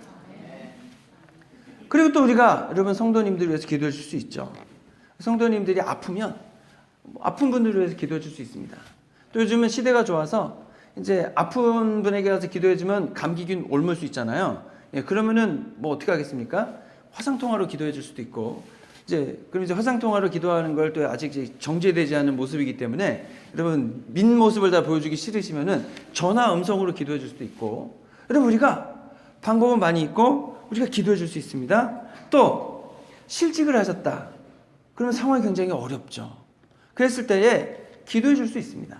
그리고 또 우리가 여러분 성도님들을 위해서 기도해 줄 수 있죠. 성도님들이 아프면 아픈 분들을 위해서 기도해 줄 수 있습니다. 또 요즘은 시대가 좋아서 이제 아픈 분에게 가서 기도해 주면 감기균 옮을 수 있잖아요. 예, 그러면은 뭐 어떻게 하겠습니까? 화상통화로 기도해 줄 수도 있고, 그럼 이제 화상통화로 기도하는 걸 또 아직 이제 정제되지 않은 모습이기 때문에 여러분 민 모습을 다 보여주기 싫으시면은 전화 음성으로 기도해 줄 수도 있고, 여러분 우리가 방법은 많이 있고 우리가 기도해 줄 수 있습니다. 또 실직을 하셨다. 그러면 상황이 굉장히 어렵죠. 그랬을 때에 기도해 줄 수 있습니다.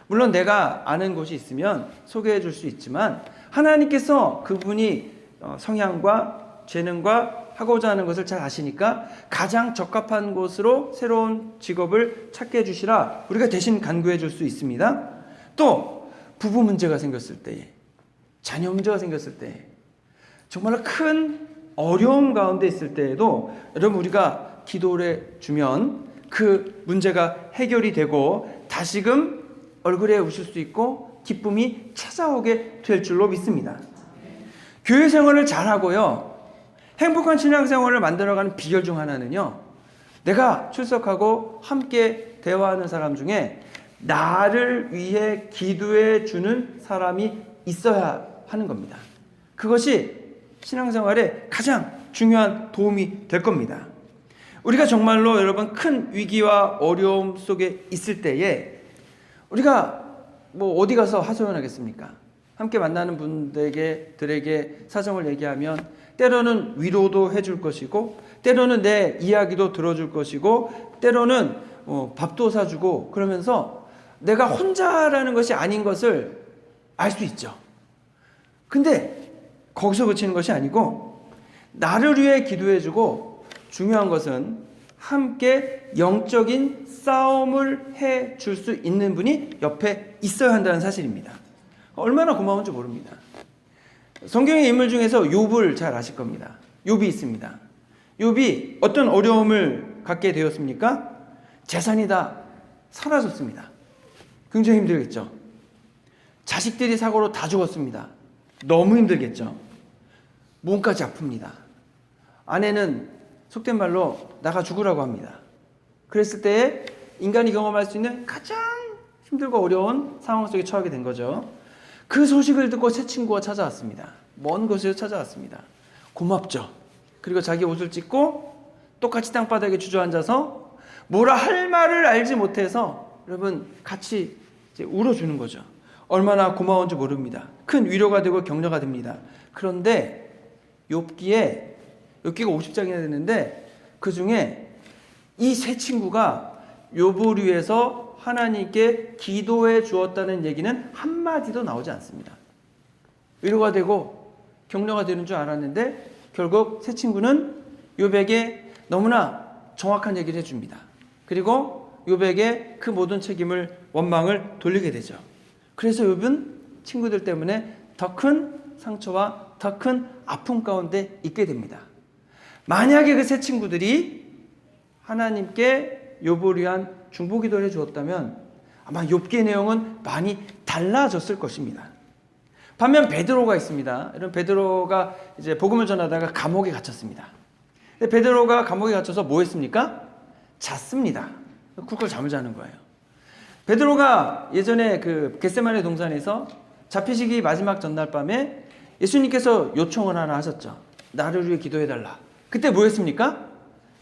물론 내가 아는 곳이 있으면 소개해 줄 수 있지만 하나님께서 그분이 성향과 재능과 하고자 하는 것을 잘 아시니까 가장 적합한 곳으로 새로운 직업을 찾게 해주시라 우리가 대신 간구해 줄 수 있습니다. 또 부부 문제가 생겼을 때에, 자녀 문제가 생겼을 때, 정말 큰 어려움 가운데 있을 때에도 여러분 우리가 기도를 해주면 그 문제가 해결이 되고 다시금 얼굴에 웃을 수 있고 기쁨이 찾아오게 될 줄로 믿습니다. 교회 생활을 잘하고요, 행복한 신앙생활을 만들어가는 비결 중 하나는요, 내가 출석하고 함께 대화하는 사람 중에 나를 위해 기도해 주는 사람이 있어야 하는 겁니다. 그것이 신앙생활에 가장 중요한 도움이 될 겁니다. 우리가 정말로 여러분 큰 위기와 어려움 속에 있을 때에 우리가 뭐 어디 가서 하소연하겠습니까? 함께 만나는 분들에게 사정을 얘기하면 때로는 위로도 해줄 것이고, 때로는 내 이야기도 들어줄 것이고, 때로는 밥도 사주고, 그러면서 내가 혼자라는 것이 아닌 것을 알 수 있죠. 근데 거기서 그치는 것이 아니고 나를 위해 기도해주고, 중요한 것은 함께 영적인 싸움을 해 줄 수 있는 분이 옆에 있어야 한다는 사실입니다. 얼마나 고마운지 모릅니다. 성경의 인물 중에서 욥을 잘 아실 겁니다. 욥이 있습니다. 욥이 어떤 어려움을 갖게 되었습니까? 재산이 다 사라졌습니다. 굉장히 힘들겠죠. 자식들이 사고로 다 죽었습니다. 너무 힘들겠죠. 몸까지 아픕니다. 아내는 속된 말로 나가 죽으라고 합니다. 그랬을 때에 인간이 경험할 수 있는 가장 힘들고 어려운 상황 속에 처하게 된 거죠. 그 소식을 듣고 새 친구가 찾아왔습니다. 먼 곳에서 찾아왔습니다. 고맙죠. 그리고 자기 옷을 찢고 똑같이 땅바닥에 주저앉아서 뭐라 할 말을 알지 못해서 여러분 같이 이제 울어주는 거죠. 얼마나 고마운지 모릅니다. 큰 위로가 되고 격려가 됩니다. 그런데 욥기가 50장이나 되는데 그 중에 이 세 친구가 욥을 위해서 하나님께 기도해 주었다는 얘기는 한마디도 나오지 않습니다. 위로가 되고 격려가 되는 줄 알았는데 결국 세 친구는 욥에게 너무나 정확한 얘기를 해줍니다. 그리고 욥에게 그 모든 책임을, 원망을 돌리게 되죠. 그래서 욥은 친구들 때문에 더 큰 상처와 더 큰 아픔 가운데 있게 됩니다. 만약에 그 세 친구들이 하나님께 욥을 위한 중보기도를 해주었다면 아마 욥기의 내용은 많이 달라졌을 것입니다. 반면 베드로가 있습니다. 이런 베드로가 이제 복음을 전하다가 감옥에 갇혔습니다. 근데 베드로가 감옥에 갇혀서 뭐 했습니까? 잤습니다. 쿨쿨 잠을 자는 거예요. 베드로가 예전에 그 겟세마네 동산에서 잡히시기 마지막 전날 밤에 예수님께서 요청을 하나 하셨죠. 나를 위해 기도해달라. 그때 뭐 했습니까?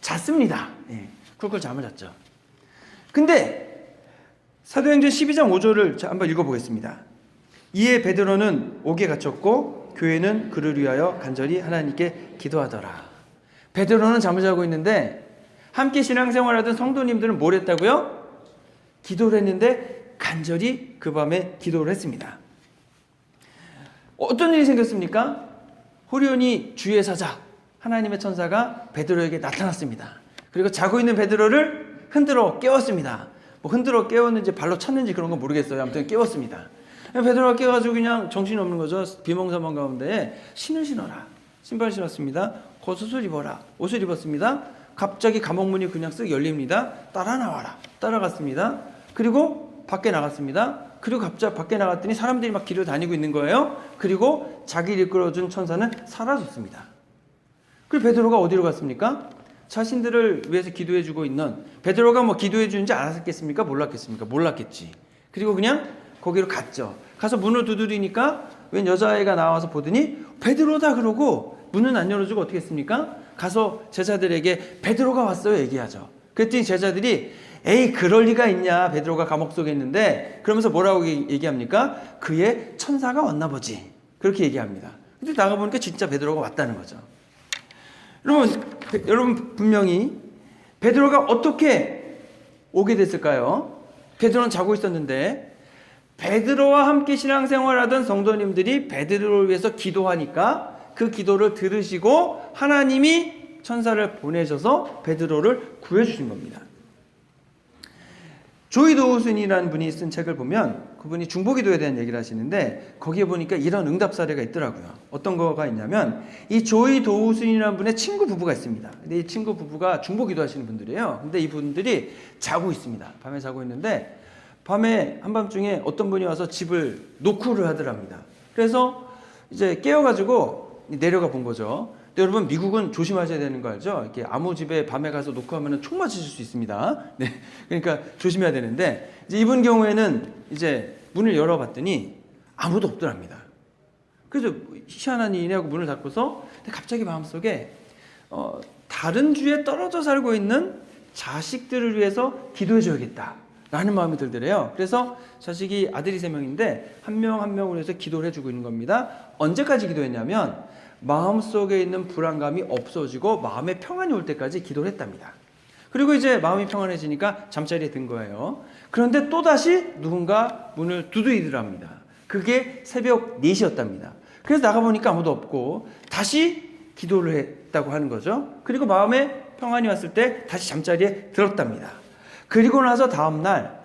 잤습니다. 예, 쿨쿨 잠을 잤죠. 근데 사도행전 12장 5절을 한번 읽어보겠습니다. 이에 베드로는 옥에 갇혔고 교회는 그를 위하여 간절히 하나님께 기도하더라. 베드로는 잠을 자고 있는데 함께 신앙생활하던 성도님들은 뭘 했다고요? 기도를 했는데 간절히 그 밤에 기도를 했습니다. 어떤 일이 생겼습니까? 호련히 주의 사자 하나님의 천사가 베드로에게 나타났습니다. 그리고 자고 있는 베드로를 흔들어 깨웠습니다. 뭐 흔들어 깨웠는지 발로 찼는지 그런 건 모르겠어요. 아무튼 깨웠습니다. 베드로가 깨가지고 그냥 정신이 없는 거죠. 비몽사몽 가운데 신을 신어라. 신발 신었습니다. 겉옷을 입어라. 옷을 입었습니다. 갑자기 감옥문이 그냥 쓱 열립니다. 따라 나와라. 따라갔습니다. 그리고 밖에 나갔습니다. 그리고 갑자기 밖에 나갔더니 사람들이 막 길을 다니고 있는 거예요. 그리고 자기를 이끌어준 천사는 사라졌습니다. 그리고 베드로가 어디로 갔습니까? 자신들을 위해서 기도해주고 있는 베드로가 뭐 기도해주는지 알았겠습니까? 몰랐겠습니까? 몰랐겠지. 그리고 그냥 거기로 갔죠. 가서 문을 두드리니까 웬 여자아이가 나와서 보더니 베드로다 그러고 문은 안 열어주고 어떻게 했습니까? 가서 제자들에게 베드로가 왔어요 얘기하죠. 그랬더니 제자들이 에이 그럴 리가 있냐, 베드로가 감옥 속에 있는데, 그러면서 뭐라고 얘기합니까? 그의 천사가 왔나 보지, 그렇게 얘기합니다. 근데 나가보니까 진짜 베드로가 왔다는 거죠. 여러분 분명히 베드로가 어떻게 오게 됐을까요? 베드로는 자고 있었는데 베드로와 함께 신앙생활하던 성도님들이 베드로를 위해서 기도하니까 그 기도를 들으시고 하나님이 천사를 보내셔서 베드로를 구해주신 겁니다. 조이 도우슨이라는 분이 쓴 책을 보면 그분이 중보기도에 대한 얘기를 하시는데 거기에 보니까 이런 응답 사례가 있더라고요. 어떤 거가 있냐면 이 조이 도우슨이라는 분의 친구 부부가 있습니다. 근데 이 친구 부부가 중보기도 하시는 분들이에요. 근데 이분들이 자고 있습니다. 밤에 자고 있는데 밤에 한밤중에 어떤 분이 와서 집을 노크를 하더랍니다. 그래서 이제 깨워가지고 내려가 본 거죠. 근데 여러분 미국은 조심하셔야 되는 거 알죠? 이렇게 아무 집에 밤에 가서 노크하면 총 맞으실 수 있습니다. 네, 그러니까 조심해야 되는데 이제 이분 경우에는 이제 문을 열어봤더니 아무도 없더랍니다. 그래서 희한한 일이 하고 문을 닫고서 갑자기 마음속에 다른 주에 떨어져 살고 있는 자식들을 위해서 기도해줘야겠다라는 마음이 들더래요. 그래서 자식이 아들이 3명인데 한 명 한 명을 위해서 기도를 해주고 있는 겁니다. 언제까지 기도했냐면 마음속에 있는 불안감이 없어지고 마음의 평안이 올 때까지 기도를 했답니다. 그리고 이제 마음이 평안해지니까 잠자리에 든 거예요. 그런데 또다시 누군가 문을 두드리더랍니다. 그게 새벽 4시였답니다. 그래서 나가보니까 아무도 없고 다시 기도를 했다고 하는 거죠. 그리고 마음에 평안이 왔을 때 다시 잠자리에 들었답니다. 그리고 나서 다음날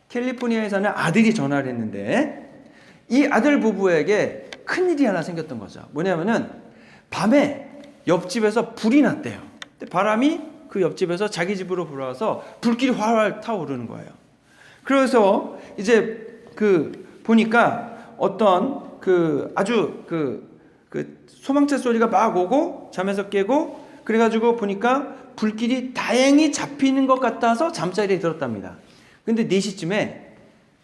캘리포니아에 사는 아들이 전화를 했는데 이 아들 부부에게 큰일이 하나 생겼던 거죠. 뭐냐면은 밤에 옆집에서 불이 났대요. 근데 바람이 그 옆집에서 자기 집으로 불어와서 불길이 활활 타오르는 거예요. 그래서 이제 보니까 어떤 아주 소방차 소리가 막 오고 잠에서 깨고 그래가지고 보니까 불길이 다행히 잡히는 것 같아서 잠자리에 들었답니다. 근데 4시쯤에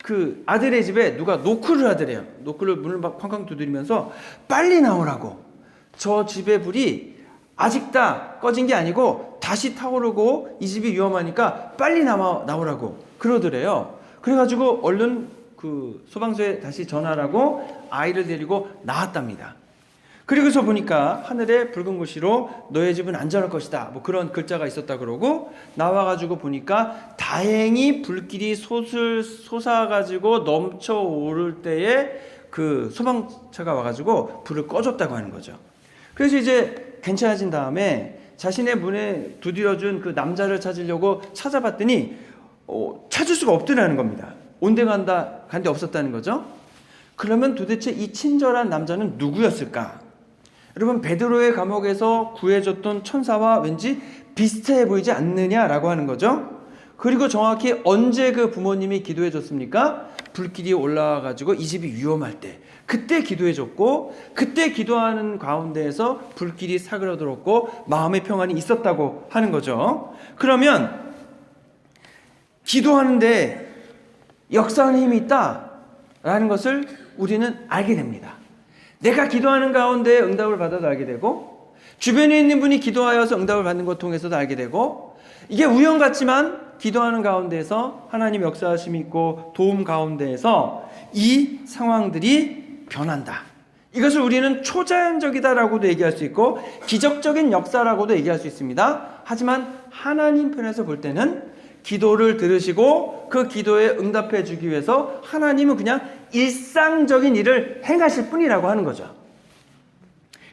그 아들의 집에 누가 노크를 하더래요. 노크를 문을 막 쾅쾅 두드리면서 빨리 나오라고. 저 집의 불이 아직 다 꺼진 게 아니고 다시 타오르고 이 집이 위험하니까 빨리 나오라고 그러더래요. 그래가지고 얼른 그 소방서에 다시 전화라고 아이를 데리고 나왔답니다. 그리고서 보니까 하늘에 붉은 글씨로 너의 집은 안전할 것이다 뭐 그런 글자가 있었다 그러고 나와가지고 보니까 다행히 불길이 솟아가지고 넘쳐오를 때에 그 소방차가 와가지고 불을 꺼줬다고 하는 거죠. 그래서 이제 괜찮아진 다음에 자신의 문에 두드려준 그 남자를 찾으려고 찾아봤더니 찾을 수가 없더라는 겁니다. 온데 간데 없었다는 거죠. 그러면 도대체 이 친절한 남자는 누구였을까? 여러분 베드로의 감옥에서 구해줬던 천사와 왠지 비슷해 보이지 않느냐라고 하는 거죠. 그리고 정확히 언제 그 부모님이 기도해 줬습니까? 불길이 올라와가지고 이 집이 위험할 때 그때 기도해 줬고 그때 기도하는 가운데에서 불길이 사그라들었고 마음의 평안이 있었다고 하는 거죠. 그러면 기도하는데 역사하는 힘이 있다라는 것을 우리는 알게 됩니다. 내가 기도하는 가운데 응답을 받아도 알게 되고 주변에 있는 분이 기도하여서 응답을 받는 것 통해서도 알게 되고 이게 우연 같지만 기도하는 가운데에서 하나님 역사하심이 있고 도움 가운데에서 이 상황들이 변한다. 이것을 우리는 초자연적이다라고도 얘기할 수 있고 기적적인 역사라고도 얘기할 수 있습니다. 하지만 하나님 편에서 볼 때는 기도를 들으시고 그 기도에 응답해 주기 위해서 하나님은 그냥 일상적인 일을 행하실 뿐이라고 하는 거죠.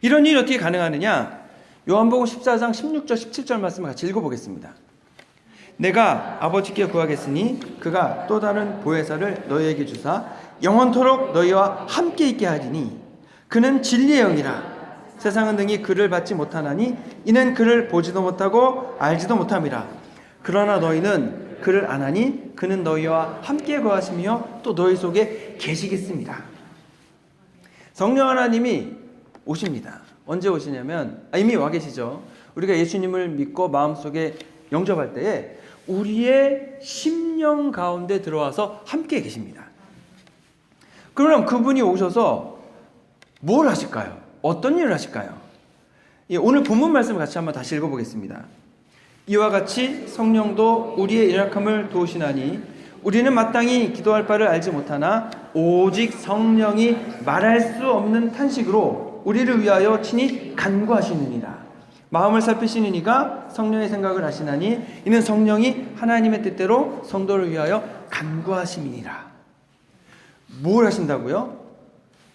이런 일이 어떻게 가능하느냐? 요한복음 14장 16절 17절 말씀을 같이 읽어보겠습니다. 내가 아버지께 구하겠으니 그가 또 다른 보혜사를 너희에게 주사 영원토록 너희와 함께 있게 하리니 그는 진리의 영이라. 세상은 능히 그를 받지 못하나니 이는 그를 보지도 못하고 알지도 못함이라. 그러나 너희는 그를 아나니 그는 너희와 함께 거하시며 또 너희 속에 계시겠습니다. 성령 하나님이 오십니다. 언제 오시냐면 이미 와 계시죠. 우리가 예수님을 믿고 마음속에 영접할 때에 우리의 심령 가운데 들어와서 함께 계십니다. 그럼 그분이 오셔서 뭘 하실까요? 어떤 일을 하실까요? 오늘 본문 말씀을 같이 한번 다시 읽어보겠습니다. 이와 같이 성령도 우리의 연약함을 도우시나니 우리는 마땅히 기도할 바를 알지 못하나 오직 성령이 말할 수 없는 탄식으로 우리를 위하여 친히 간구하시느니라. 마음을 살피시는 이가 성령의 생각을 하시나니 이는 성령이 하나님의 뜻대로 성도를 위하여 간구하심이니라. 뭘 하신다고요?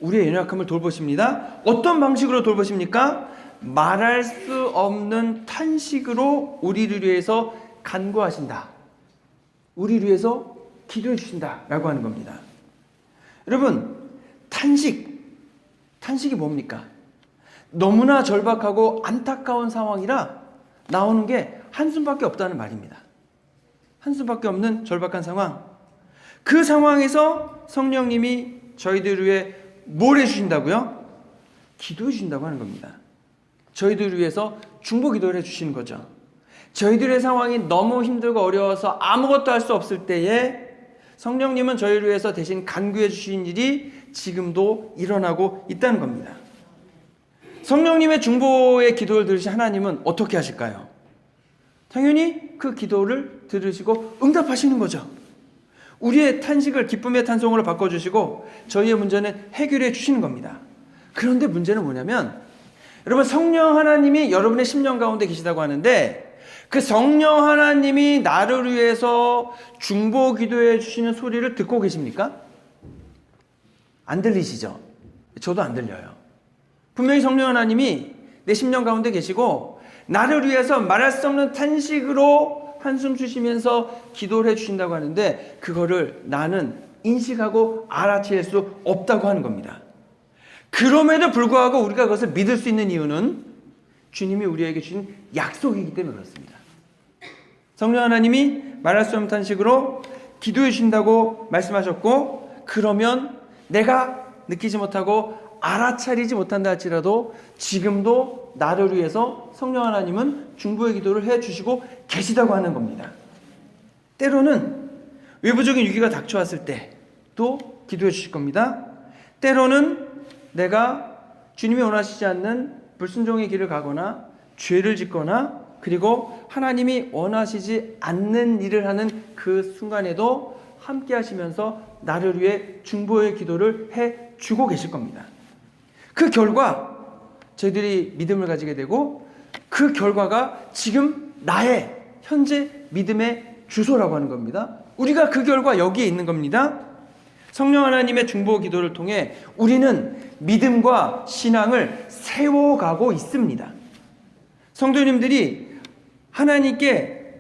우리의 연약함을 돌보십니다. 어떤 방식으로 돌보십니까? 말할 수 없는 탄식으로 우리를 위해서 간구하신다. 우리를 위해서 기도해 주신다라고 하는 겁니다. 여러분, 탄식이 뭡니까? 너무나 절박하고 안타까운 상황이라 나오는 게 한숨밖에 없다는 말입니다. 한숨밖에 없는 절박한 상황. 그 상황에서 성령님이 저희들을 위해 뭘 해주신다고요? 기도해 주신다고 하는 겁니다. 저희들을 위해서 중보 기도를 해주시는 거죠. 저희들의 상황이 너무 힘들고 어려워서 아무것도 할 수 없을 때에 성령님은 저희를 위해서 대신 간구해 주신 일이 지금도 일어나고 있다는 겁니다. 성령님의 중보의 기도를 들으신 하나님은 어떻게 하실까요? 당연히 그 기도를 들으시고 응답하시는 거죠. 우리의 탄식을 기쁨의 탄송으로 바꿔주시고 저희의 문제는 해결해 주시는 겁니다. 그런데 문제는 뭐냐면 여러분, 성령 하나님이 여러분의 심령 가운데 계시다고 하는데 그 성령 하나님이 나를 위해서 중보 기도해 주시는 소리를 듣고 계십니까? 안 들리시죠? 저도 안 들려요. 분명히 성령 하나님이 내 심령 가운데 계시고 나를 위해서 말할 수 없는 탄식으로 한숨 쉬시면서 기도를 해주신다고 하는데 그거를 나는 인식하고 알아챌 수 없다고 하는 겁니다. 그럼에도 불구하고 우리가 그것을 믿을 수 있는 이유는 주님이 우리에게 주신 약속이기 때문에 그렇습니다. 성령 하나님이 말할 수 없는 탄식으로 기도해 주신다고 말씀하셨고, 그러면 내가 느끼지 못하고 알아차리지 못한다 할지라도 지금도 나를 위해서 성령 하나님은 중보의 기도를 해주시고 계시다고 하는 겁니다. 때로는 외부적인 위기가 닥쳐왔을 때도 기도해 주실 겁니다. 때로는 내가 주님이 원하시지 않는 불순종의 길을 가거나 죄를 짓거나 그리고 하나님이 원하시지 않는 일을 하는 그 순간에도 함께 하시면서 나를 위해 중보의 기도를 해주고 계실 겁니다. 그 결과 저희들이 믿음을 가지게 되고 그 결과가 지금 나의 현재 믿음의 주소라고 하는 겁니다. 우리가 그 결과 여기에 있는 겁니다. 성령 하나님의 중보 기도를 통해 우리는 믿음과 신앙을 세워가고 있습니다. 성도님들이 하나님께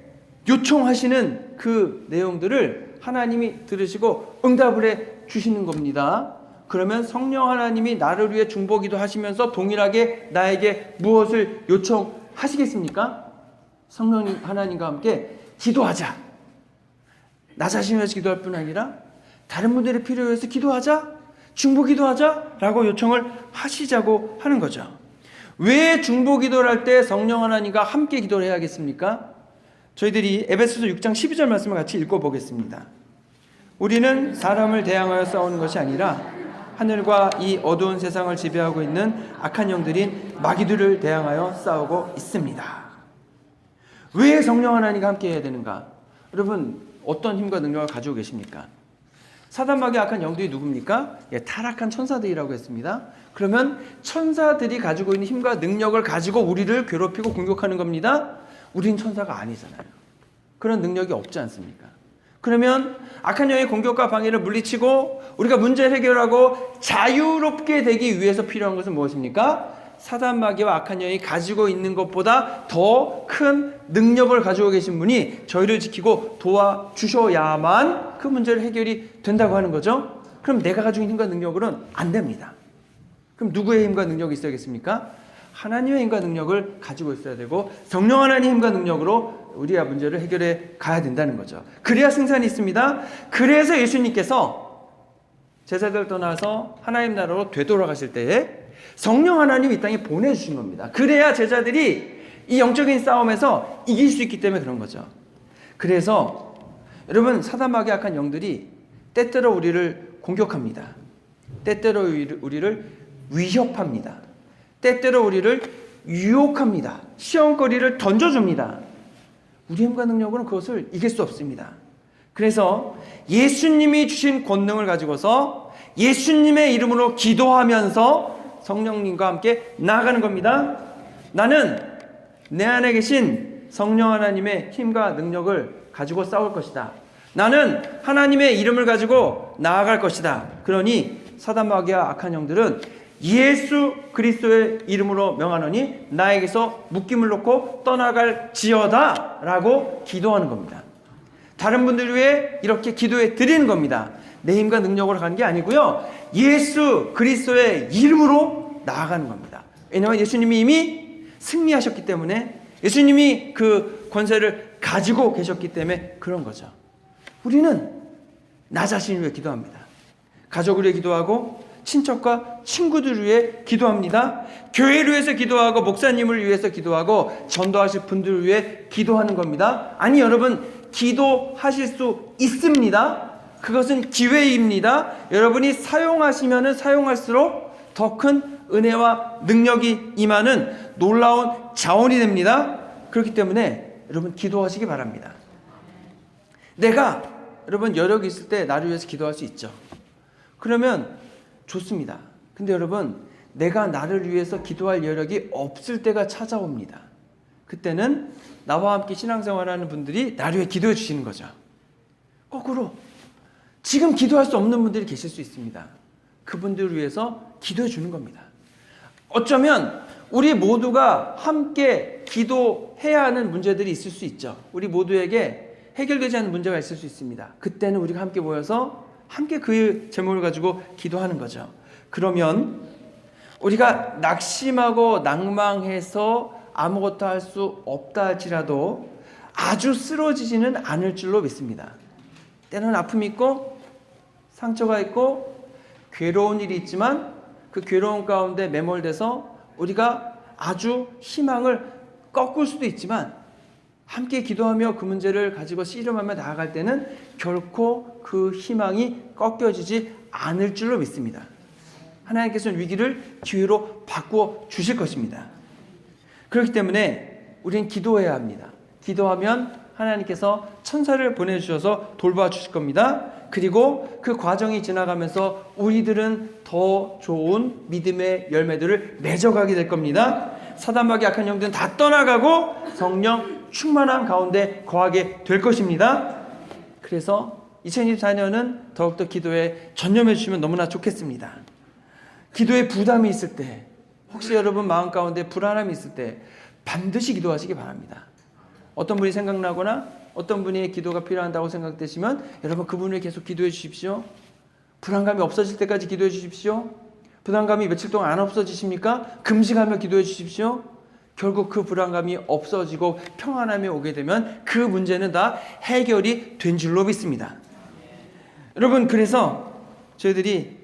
요청하시는 그 내용들을 하나님이 들으시고 응답을 해 주시는 겁니다. 그러면 성령 하나님이 나를 위해 중보기도 하시면서 동일하게 나에게 무엇을 요청하시겠습니까? 성령 하나님과 함께 기도하자. 나 자신을 위해서 기도할 뿐 아니라 다른 분들의 필요에 의해서 기도하자. 중보기도하자 라고 요청을 하시자고 하는 거죠. 왜 중보기도를 할 때 성령 하나님과 함께 기도를 해야겠습니까? 저희들이 에베소서 6장 12절 말씀을 같이 읽어보겠습니다. 우리는 사람을 대항하여 싸우는 것이 아니라 하늘과 이 어두운 세상을 지배하고 있는 악한 영들인 마귀들을 대항하여 싸우고 있습니다. 왜 성령 하나님과 함께 해야 되는가? 여러분, 어떤 힘과 능력을 가지고 계십니까? 사단 마귀 악한 영들이 누굽니까? 타락한 천사들이라고 했습니다. 그러면 천사들이 가지고 있는 힘과 능력을 가지고 우리를 괴롭히고 공격하는 겁니다. 우린 천사가 아니잖아요. 그런 능력이 없지 않습니까? 그러면 악한 영의 공격과 방해를 물리치고 우리가 문제를 해결하고 자유롭게 되기 위해서 필요한 것은 무엇입니까? 사단 마귀와 악한 영이 가지고 있는 것보다 더 큰 능력을 가지고 계신 분이 저희를 지키고 도와주셔야만 그 문제를 해결이 된다고 하는 거죠. 그럼 내가 가지고 있는 힘과 능력으로는 안 됩니다. 그럼 누구의 힘과 능력이 있어야겠습니까? 하나님의 힘과 능력을 가지고 있어야 되고 성령 하나님의 힘과 능력으로 우리의 문제를 해결해 가야 된다는 거죠. 그래야 승산이 있습니다. 그래서 예수님께서 제자들 떠나서 하나님 나라로 되돌아가실 때에 성령 하나님이 이 땅에 보내주신 겁니다. 그래야 제자들이 이 영적인 싸움에서 이길 수 있기 때문에 그런 거죠. 그래서 여러분, 사단마귀 악한 영들이 때때로 우리를 공격합니다. 때때로 우리를 위협합니다. 때때로 우리를 유혹합니다. 시험거리를 던져줍니다. 우리의 힘과 능력으로는 그것을 이길 수 없습니다. 그래서 예수님이 주신 권능을 가지고서 예수님의 이름으로 기도하면서 성령님과 함께 나아가는 겁니다. 나는 내 안에 계신 성령 하나님의 힘과 능력을 가지고 싸울 것이다. 나는 하나님의 이름을 가지고 나아갈 것이다. 그러니 사단마귀와 악한 영들은 예수 그리스도의 이름으로 명하노니 나에게서 묶임을 놓고 떠나갈지어다 라고 기도하는 겁니다. 다른 분들 위해 이렇게 기도해 드리는 겁니다. 내 힘과 능력으로 가는 게 아니고요, 예수 그리스도의 이름으로 나아가는 겁니다. 왜냐하면 예수님이 이미 승리하셨기 때문에, 예수님이 그 권세를 가지고 계셨기 때문에 그런 거죠. 우리는 나 자신을 위해 기도합니다. 가족을 위해 기도하고 친척과 친구들을 위해 기도합니다. 교회를 위해서 기도하고 목사님을 위해서 기도하고 전도하실 분들을 위해 기도하는 겁니다. 아니 여러분, 기도하실 수 있습니다. 그것은 기회입니다. 여러분이 사용하시면 사용할수록 더 큰 은혜와 능력이 임하는 놀라운 자원이 됩니다. 그렇기 때문에 여러분 기도하시기 바랍니다. 내가 여러분 여력이 있을 때 나를 위해서 기도할 수 있죠. 그러면 좋습니다. 근데 여러분, 내가 나를 위해서 기도할 여력이 없을 때가 찾아옵니다. 그때는 나와 함께 신앙생활하는 분들이 나를 위해 기도해 주시는 거죠. 거꾸로 지금 기도할 수 없는 분들이 계실 수 있습니다. 그분들을 위해서 기도해 주는 겁니다. 어쩌면 우리 모두가 함께 기도해야 하는 문제들이 있을 수 있죠. 우리 모두에게 해결되지 않는 문제가 있을 수 있습니다. 그때는 우리가 함께 모여서 함께 그 제목을 가지고 기도하는 거죠. 그러면 우리가 낙심하고 낭망해서 아무것도 할 수 없다 할지라도 아주 쓰러지지는 않을 줄로 믿습니다. 때로는 아픔이 있고 상처가 있고 괴로운 일이 있지만 그 괴로운 가운데 매몰돼서 우리가 아주 희망을 꺾을 수도 있지만, 함께 기도하며 그 문제를 가지고 씨름하며 나아갈 때는 결코 그 희망이 꺾여지지 않을 줄로 믿습니다. 하나님께서는 위기를 기회로 바꾸어 주실 것입니다. 그렇기 때문에 우리는 기도해야 합니다. 기도하면 하나님께서 천사를 보내주셔서 돌봐주실 겁니다. 그리고 그 과정이 지나가면서 우리들은 더 좋은 믿음의 열매들을 맺어가게 될 겁니다. 사단마귀 악한 영들은 다 떠나가고 성령 충만한 가운데 거하게 될 것입니다. 그래서 2024년은 더욱더 기도에 전념해 주시면 너무나 좋겠습니다. 기도에 부담이 있을 때, 혹시 여러분 마음 가운데 불안함이 있을 때 반드시 기도하시기 바랍니다. 어떤 분이 생각나거나 어떤 분이 기도가 필요한다고 생각되시면 여러분 그분을 계속 기도해 주십시오. 불안감이 없어질 때까지 기도해 주십시오. 불안감이 며칠 동안 안 없어지십니까? 금식하며 기도해 주십시오. 결국 그 불안감이 없어지고 평안함이 오게 되면 그 문제는 다 해결이 된 줄로 믿습니다. 여러분, 그래서 저희들이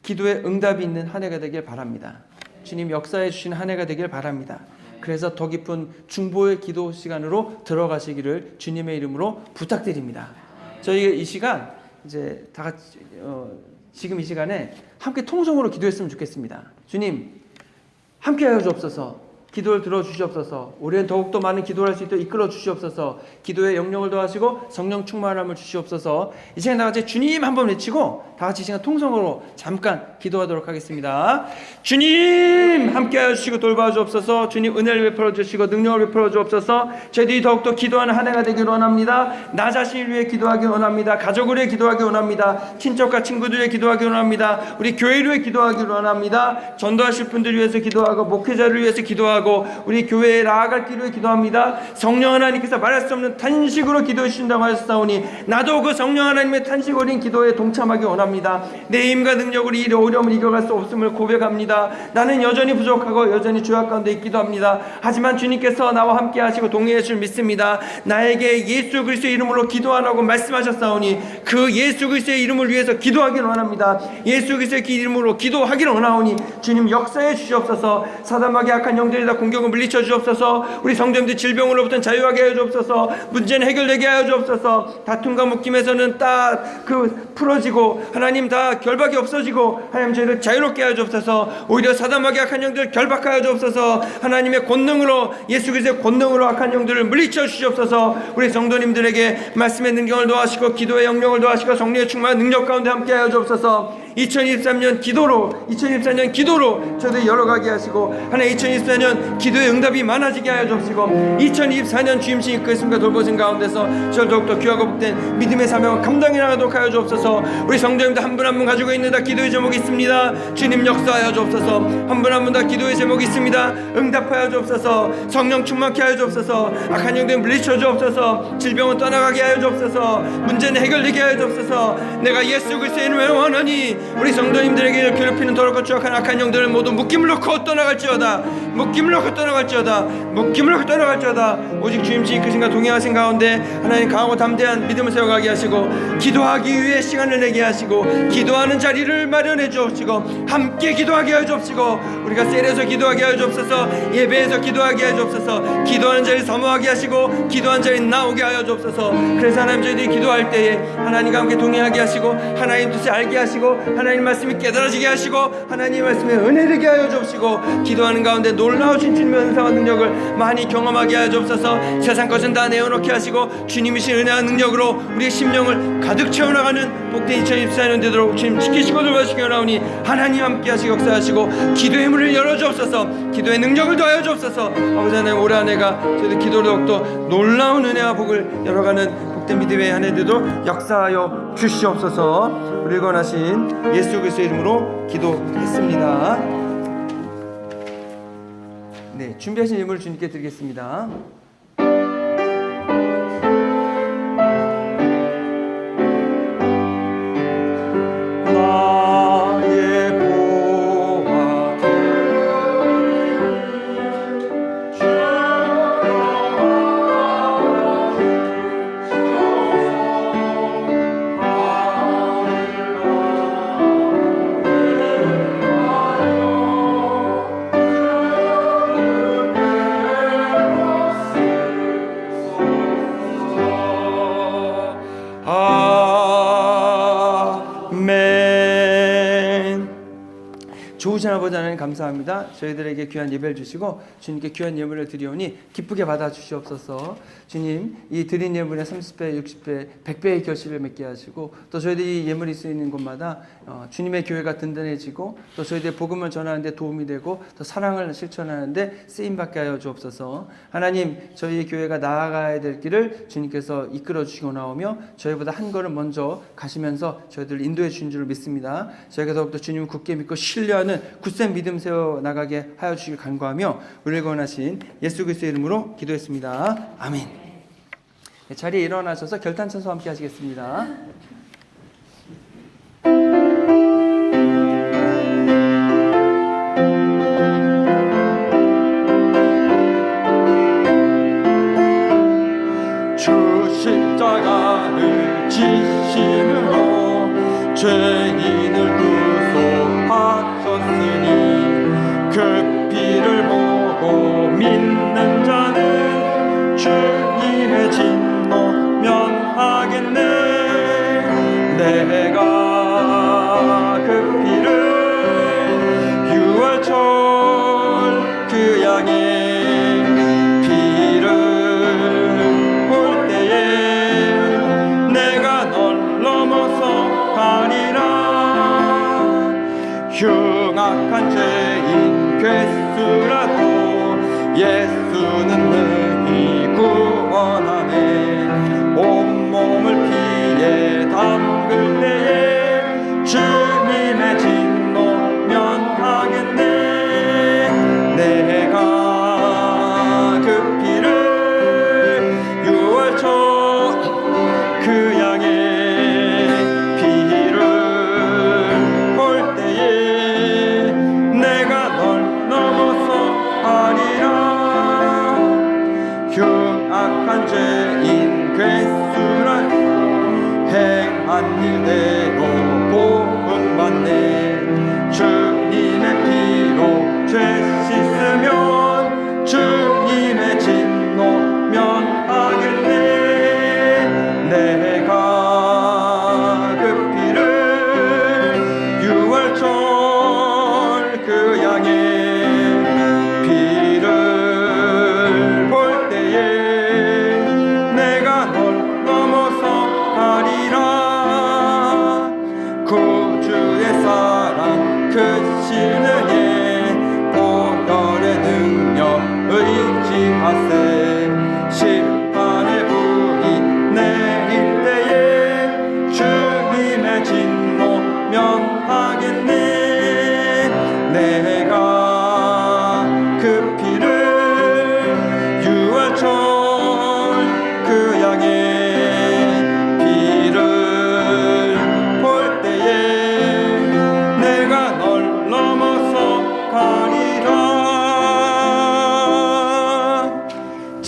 기도에 응답이 있는 한 해가 되길 바랍니다. 주님 역사해 주시는 한 해가 되길 바랍니다. 그래서 더 깊은 중보의 기도 시간으로 들어가시기를 주님의 이름으로 부탁드립니다. 저희 이 시간 이제 다 같이 지금 이 시간에 함께 통성으로 기도했으면 좋겠습니다. 주님 함께 하여 주옵소서. 기도를 들어주시옵소서. 우리는 더욱더 많은 기도를 할 수 있도록 이끌어 주시옵소서. 기도에 영령을 더하시고 성령 충만함을 주시옵소서. 이 시간 다 같이 주님 한번 외치고 다 같이 이 시간 통성으로 잠깐 기도하도록 하겠습니다. 주님 함께하여 주시고 돌봐 주옵소서. 주님 은혜를 베풀어 주시고 능력을 베풀어 주옵소서. 저희들이 더욱더 기도하는 한 해가 되기를 원합니다. 나 자신을 위해 기도하기 원합니다. 가족을 위해 기도하기 원합니다. 친척과 친구들을 위해 기도하기 원합니다. 우리 교회를 위해 기도하기 원합니다. 전도하실 분들을 위해서 기도하고 목회자를 위해서 기도하고 우리 교회에 나아갈 길을 위해 기도합니다. 성령 하나님께서 말할 수 없는 탄식으로 기도해 주신다고 하셨사오니 나도 그 성령 하나님의 탄식 어린 기도에 동참하기 원합니다. 내 힘과 능력으로 이 어려움을 이겨갈 수 없음을 고백합니다. 나는 여전히 부족합니다. 부족하고 여전히 죄악 가운데 있기도 합니다. 하지만 주님께서 나와 함께 하시고 동행해 줄 믿습니다. 나에게 예수 그리스도의 이름으로 기도하라고 말씀하셨사오니 그 예수 그리스도의 이름을 위해서 기도하기를 원합니다. 예수 그리스도의 이름으로 기도하기를 원하오니 주님 역사해 주시옵소서. 사단마귀 악한 영들이 다 공격을 물리쳐 주옵소서. 우리 성도님들 질병으로부터 자유하게 하여 주옵소서. 문제는 해결되게 하여 주옵소서. 다툼과 묶임에서는 딱 풀어지고 하나님 다 결박이 없어지고 하나님 저희를 자유롭게 하여 주옵소서. 오히려 사단마귀 악한 영들 결박하여 주옵소서. 하나님의 권능으로 예수 그리스도의 권능으로 악한 영들을 물리쳐 주시옵소서. 우리 성도님들에게 말씀의 능력을 도와주시고 기도의 영역을 도와주시고 성령의 충만한 능력 가운데 함께 하여 주옵소서. 2023년 기도로 저들 열어가게 하시고 하나님 2024년 기도의 응답이 많아지게 하여 주옵시고 2024년 주임신 이끄심과 돌보심 가운데서 저 더욱더 귀하고 복된 믿음의 사명을 감당해 나가도록 하여 주옵소서. 우리 성도님들 한 분 한 분 가지고 있는 다 기도의 제목이 있습니다. 주님 역사하여 주옵소서. 한 분 한 분 다 기도의 제목이 있습니다. 응답하여 주옵소서. 성령 충만케 하여 주옵소서. 악한 영들 물리쳐 주옵소서. 질병은 떠나가게 하여 주옵소서. 문제는 해결되게 하여 주옵소서. 내가 예수 그리스도의 이름으로 원하니 우리 성도님들에게 괴롭히는 더럽고 추악한 악한 영들을 모두 묶임을 놓고 떠나갈지어다. 오직 주임신 이끄신과 동행하신 가운데 하나님 강하고 담대한 믿음을 세워가게 하시고 기도하기 위해 시간을 내게 하시고 기도하는 자리를 마련해 주옵시고 함께 기도하게 하여 주옵시고 우리가 셀에서 기도하게 하여 주옵소서. 예배에서 기도하게 하여 주옵소서. 기도하는 자리 사모하게 하시고 기도하는 자리 나오게 하여 주옵소서. 그래서 하나님 저희들이 기도할 때에 하나님과 함께 동행하게 하시고 하나님 뜻을 알게 하시고 하나님 말씀이 깨달아지게 하시고 하나님 말씀에 은혜되게 하여 주옵시고 기도하는 가운데 놀라우신 주님의 은사와 능력을 많이 경험하게 하여 주옵소서. 세상 것은 다 내어놓게 하시고 주님이신 은혜와 능력으로 우리의 심령을 가득 채워나가는 복된 2024년 되도록 주님 지키시고 돌봐주시기 원하오니 하나님 함께 하시고 역사하시고 기도의 문을 열어주옵소서. 기도의 능력을 더하여 주옵소서. 아버지 하나님 올해 한 해가 저희들 기도로 더욱더 놀라운 은혜와 복을 열어가는 복된 믿음의 한 해 되도록 역사하여 주시옵소서. 우리 권하신 예수 그리스도의 이름으로 기도했습니다. 네, 준비하신 예물을 주님께 드리겠습니다. 좋으신 아버지 하나님 감사합니다. 저희들에게 귀한 예배를 주시고 주님께 귀한 예물을 드리오니 기쁘게 받아 주시옵소서. 주님 이 드린 예물에 30배, 60배, 100배의 결실을 맺게 하시고 또 저희들이 예물이 쓰이는 곳마다 주님의 교회가 든든해지고 또 저희들의 복음을 전하는 데 도움이 되고 또 사랑을 실천하는 데 쓰임받게 하여 주옵소서. 하나님 저희의 교회가 나아가야 될 길을 주님께서 이끌어 주시고 나오며 저희보다 한 걸음 먼저 가시면서 저희들을 인도해 주신 줄 믿습니다. 저희가 더욱더 주님을 굳게 믿고 신뢰하는 굳센 믿음 세워 나가게 하여 주시길 간구하며 우리를 권하신 예수 그리스도의 이름으로 기도했습니다. 아멘. 네, 자리에 일어나셔서 결단 찬송 함께 하시겠습니다. 주 십자가를 지심으로 죄인을 구속하셨으니 그 피를 보고 믿는 자는 주님의 진노 면하겠네.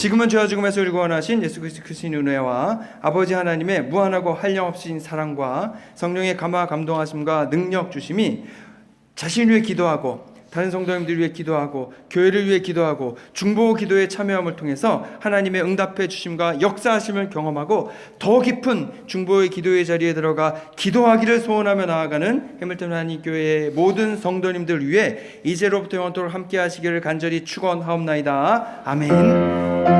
지금은 죄와 죽음에서 우리 구원하신 예수 그리스도의 은혜와 아버지 하나님의 무한하고 한량없으신 사랑과 성령의 감화 감동하심과 능력 주심이 자신을 위해 기도하고 다른 성도님들 위해 기도하고 교회를 위해 기도하고 중보 기도에 참여함을 통해서 하나님의 응답해 주심과 역사하심을 경험하고 더 깊은 중보의 기도의 자리에 들어가 기도하기를 소원하며 나아가는 해밀턴 한인교회의 모든 성도님들 위해 이제로부터 영원토록 함께 하시기를 간절히 축원하옵나이다. 아멘.